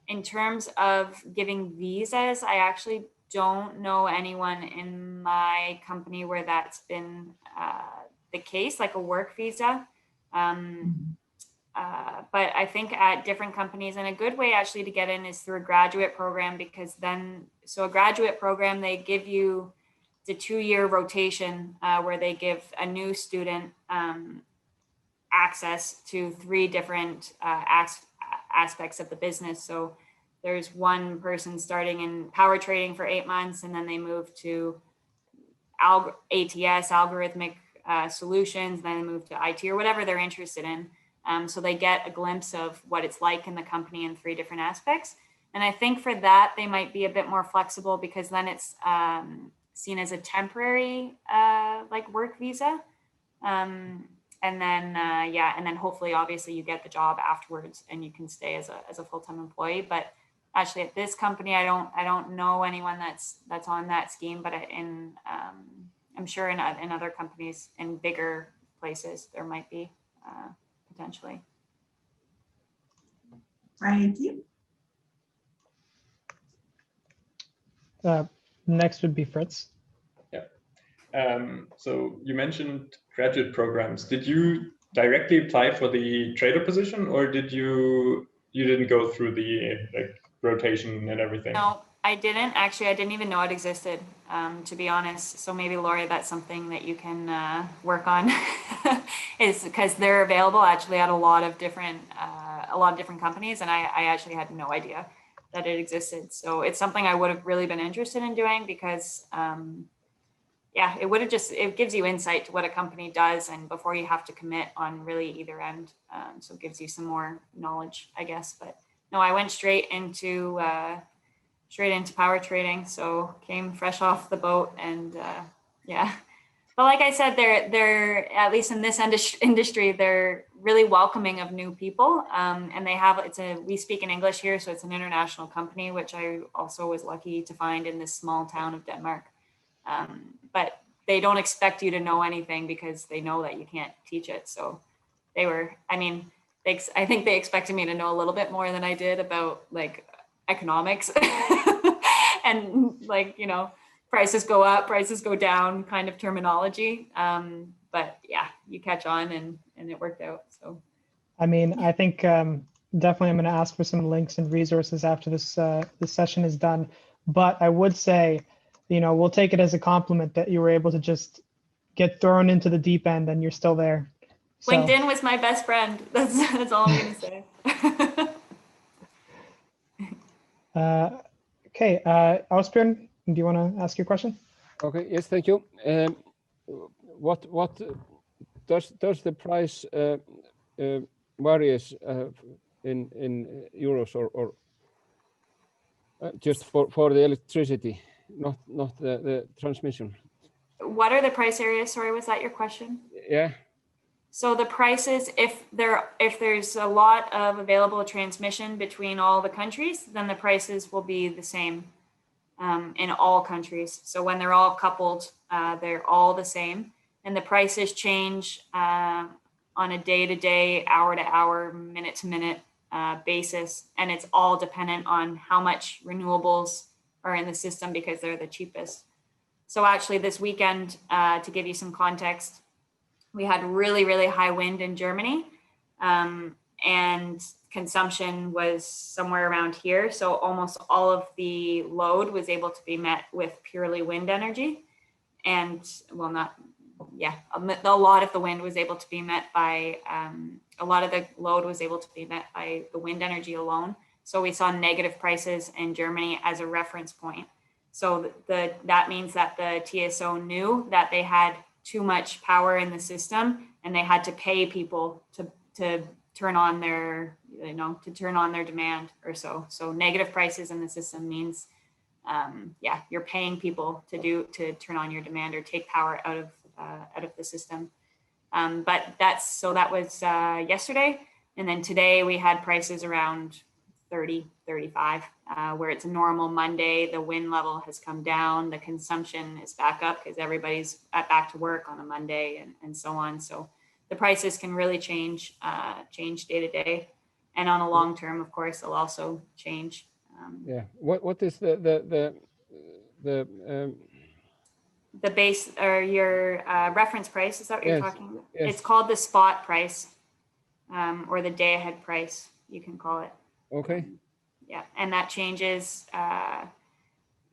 In terms of giving visas, I actually don't know anyone in my company where that's been the case, like a work visa. But I think at different companies, and a good way actually to get in is through a graduate program, because then, so a graduate program, they give you the 2-year rotation where they give a new student access to 3 different aspects of the business. So there's one person starting in power trading for 8 months, and then they move to ATS, algorithmic solutions, then they move to IT or whatever they're interested in. So they get a glimpse of what it's like in the company in 3 different aspects. And I think for that, they might be a bit more flexible, because then it's seen as a temporary like work visa. And then hopefully, obviously, you get the job afterwards and you can stay as a full-time employee. But actually at this company, I don't know anyone that's on that scheme, but I'm sure in other companies in bigger places, there might be potentially. Thank you. Next would be Fritz. So you mentioned graduate programs. Did you directly apply for the trader position, or did you didn't go through the rotation and everything? No, I didn't. Actually, I didn't even know it existed, to be honest. So maybe, Laurie, that's something that you can work on, is because they're available actually at a lot of different companies, and I actually had no idea that it existed. So it's something I would have really been interested in doing, because yeah, it gives you insight to what a company does, and before you have to commit on really either end. So it gives you some more knowledge, I guess. But no, I went straight into power trading. So came fresh off the boat, and yeah. But like I said, they're at least in this industry, they're really welcoming of new people. And we speak in English here, so it's an international company, which I also was lucky to find in this small town of Denmark. But they don't expect you to know anything because they know that you can't teach it. So I think they expected me to know a little bit more than I did about like economics and like, prices go up, prices go down kind of terminology. But yeah, you catch on and it worked out. So, I mean, I think definitely I'm going to ask for some links and resources after this session is done. But I would say, we'll take it as a compliment that you were able to just get thrown into the deep end and you're still there. So. LinkedIn was my best friend. That's all I'm going to say. Okay, Ausbjørn, do you want to ask your question? Okay, yes, thank you. What does the price varies in euros or just for the electricity, not the transmission? What are the price areas? Sorry, was that your question? Yeah. So the prices, if there's a lot of available transmission between all the countries, then the prices will be the same in all countries. So when they're all coupled, they're all the same. And the prices change on a day-to-day, hour-to-hour, minute-to-minute basis. And it's all dependent on how much renewables are in the system because they're the cheapest. So actually this weekend, to give you some context, we had really, really high wind in Germany, and consumption was somewhere around here. So almost all of the load was able to be met with purely wind energy. And a lot of the wind was able to be met by, a lot of the load was able to be met by the wind energy alone. So we saw negative prices in Germany as a reference point. So that means that the TSO knew that they had too much power in the system and they had to pay people to turn on their, demand or so. So negative prices in the system means, you're paying people to turn on your demand or take power out of the system. But that was yesterday. And then today we had prices around 30, 35, where it's a normal Monday. The wind level has come down. The consumption is back up because everybody's back to work on a Monday and so on. So the prices can really change day to day. And on a long term, of course, they'll also change. What is the base or your reference price? Is that what you're talking about? Yes. It's called the spot price, or the day ahead price, you can call it. Okay. And that changes.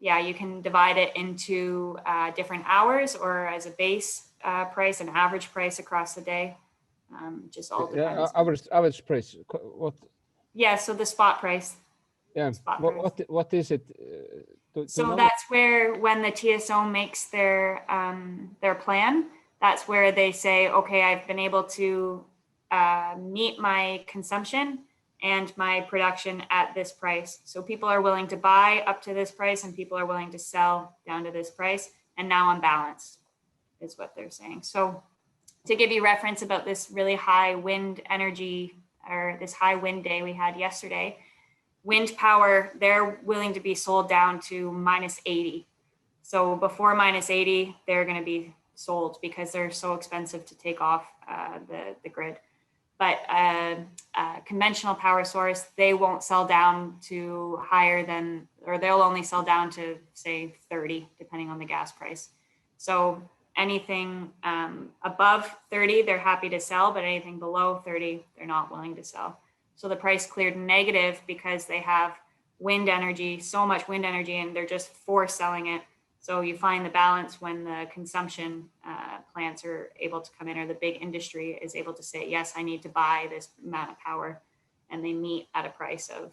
You can divide it into different hours or as a base price, an average price across the day. Just all depends. Average price. What? Yeah, so the spot price. Yeah. What is it? So that's where when the TSO makes their plan, that's where they say, okay, I've been able to meet my consumption and my production at this price. So people are willing to buy up to this price and people are willing to sell down to this price. And now I'm balanced, is what they're saying. So to give you reference about this really high wind energy or this high wind day we had yesterday, wind power, they're willing to be sold down to -80. So before -80, they're going to be sold because they're so expensive to take off the grid. But conventional power source, they won't sell down to higher than, or they'll only sell down to say 30, depending on the gas price. So anything above 30, they're happy to sell, but anything below 30, they're not willing to sell. So the price cleared negative because they have wind energy, so much wind energy, and they're just force selling it. So you find the balance when the consumption plants are able to come in, or the big industry is able to say, yes, I need to buy this amount of power, and they meet at a price of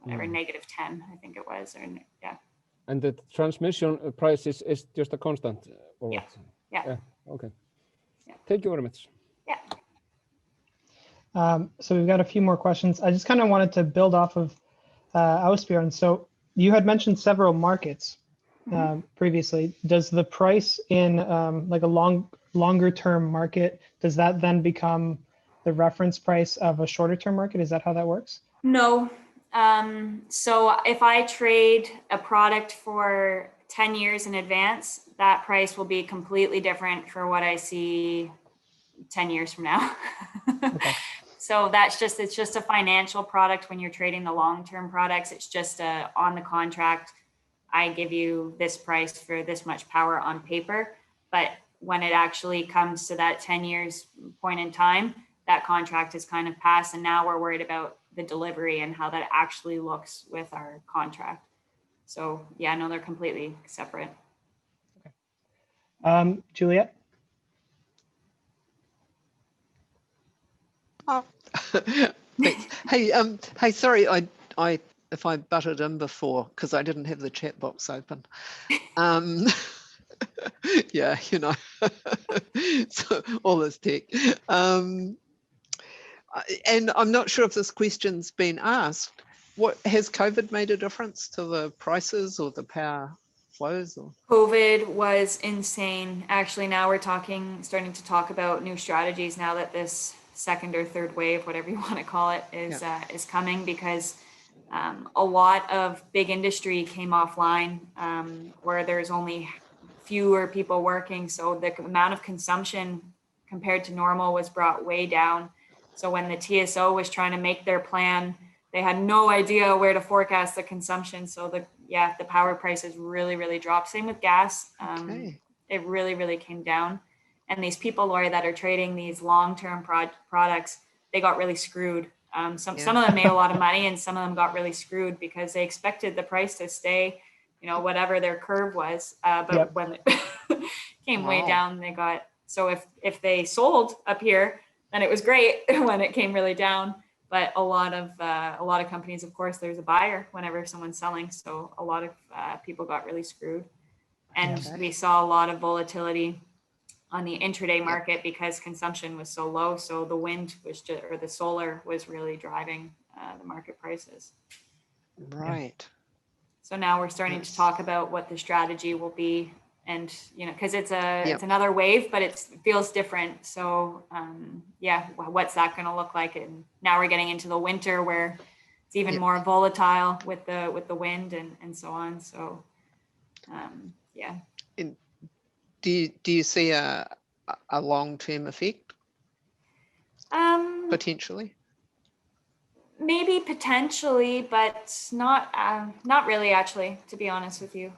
whatever, -10, I think it was, or yeah. And the transmission price is just a constant, or Yeah. what? Yeah. Okay. Yeah. Thank you very much. Yeah. So we've got a few more questions. I just kind of wanted to build off of Ausbjørn. So you had mentioned several markets previously. Does the price in like a longer term market, does that then become the reference price of a shorter term market? Is that how that works? No. So if I trade a product for 10 years in advance, that price will be completely different for what I see 10 years from now. Okay. So it's just a financial product. When you're trading the long-term products, it's just on the contract, I give you this price for this much power on paper. But when it actually comes to that 10 years point in time, that contract is kind of passed. And now we're worried about the delivery and how that actually looks with our contract. So yeah, no, they're completely separate. Juliet? Oh. Thanks. Hey, sorry, if I butted in before because I didn't have the chat box open. Yeah, so all this tech. And I'm not sure if this question's been asked. What has COVID made a difference to the prices or the power flows? Or? COVID was insane. Actually, now we're starting to talk about new strategies now that this second or third wave, whatever you want to call it, is coming, because a lot of big industry came offline where there's only fewer people working. So the amount of consumption compared to normal was brought way down. So when the TSO was trying to make their plan, they had no idea where to forecast the consumption. So the power prices really, really dropped. Same with gas. It really, really came down. And these people, Lori, that are trading these long-term products, they got really screwed. Some of them made a lot of money, and some of them got really screwed because they expected the price to stay, whatever their curve was. But when it came way down, they got, so if they sold up here, then it was great when it came really down. But a lot of companies, of course, there's a buyer whenever someone's selling. So a lot of people got really screwed. And we saw a lot of volatility on the intraday market because consumption was so low. So the wind or the solar was really driving the market prices. Right. So now we're starting to talk about what the strategy will be, and because it's another wave, but it feels different. So what's that going to look like? And now we're getting into the winter where it's even more volatile with the wind and so on. So Do you see a long-term effect? Potentially? Maybe potentially, but not really, actually, to be honest with you.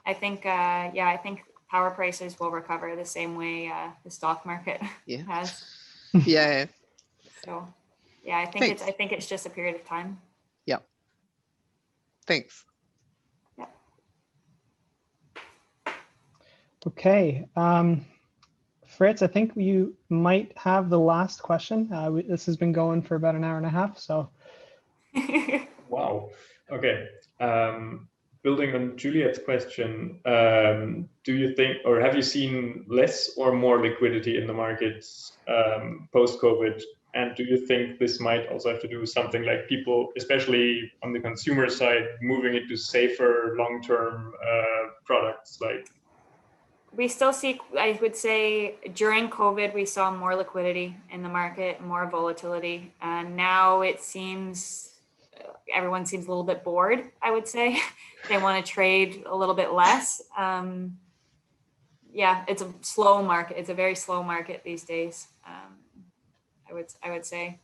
I think power prices will recover the same way the stock market has. Yeah. So I think it's just a period of time. Yeah. Thanks. Okay. Fritz, I think you might have the last question. This has been going for about an hour and a half, so. Wow. Okay. Building on Juliet's question, do you think, or have you seen less or more liquidity in the markets post-COVID? And do you think this might also have to do with something like people, especially on the consumer side, moving into safer long-term products like? We still see, I would say, during COVID, we saw more liquidity in the market, more volatility. And now it seems everyone seems a little bit bored, I would say. They want to trade a little bit less. It's a slow market. It's a very slow market these days, I would say.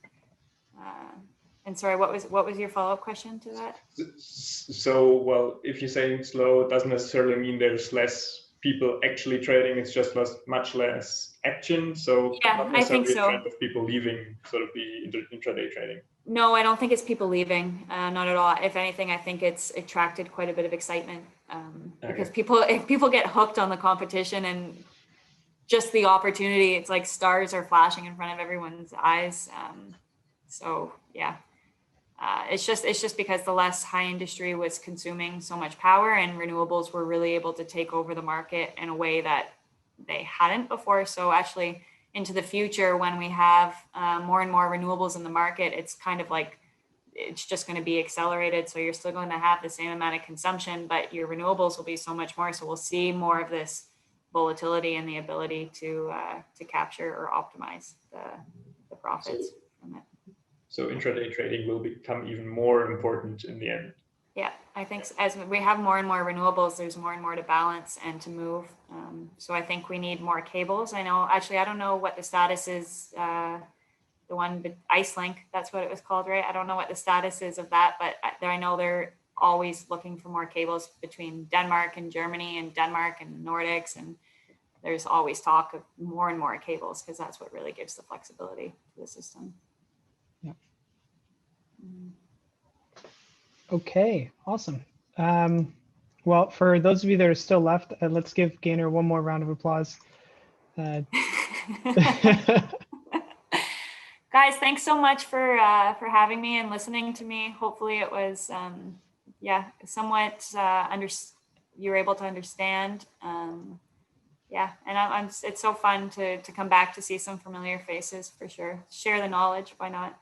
And sorry, what was your follow-up question to that? So, well, if you're saying slow, it doesn't necessarily mean there's less people actually trading. It's just much less action. So not necessarily I think so. A trend of people leaving sort of the intraday trading. No, I don't think it's people leaving. Not at all. If anything, I think it's attracted quite a bit of excitement because if people get hooked on the competition and just the opportunity, it's like stars are flashing in front of everyone's eyes. it's just because the less high industry was consuming so much power, and renewables were really able to take over the market in a way that they hadn't before. So actually into the future, when we have more and more renewables in the market, it's kind of like, it's just going to be accelerated. So you're still going to have the same amount of consumption, but your renewables will be so much more. So we'll see more of this volatility and the ability to capture or optimize the profits from it. So intraday trading will become even more important in the end. Yeah, I think as we have more and more renewables, there's more and more to balance and to move. So I think we need more cables. I know, actually, I don't know what the status is, the one, Icelandic, that's what it was called, right? I don't know what the status is of that, but I know they're always looking for more cables between Denmark and Germany, and Denmark and Nordics. And there's always talk of more and more cables, because that's what really gives the flexibility to the system. Yeah. Okay, awesome. Well, for those of you that are still left, let's give Gaynor one more round of applause. Guys, thanks so much for having me and listening to me. Hopefully it was, somewhat you were able to understand. Yeah, and it's so fun to come back to see some familiar faces, for sure. Share the knowledge, why not?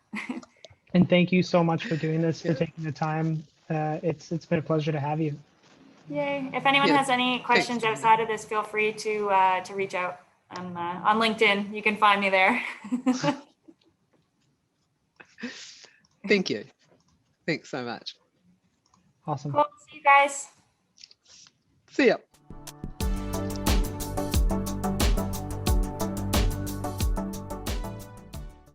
And thank you so much for doing this, for taking the time. It's been a pleasure to have you. Yay. If anyone has any questions outside of this, feel free to reach out. I'm on LinkedIn. You can find me there. Thank you. Thanks so much. Awesome. Cool. See you guys. See ya.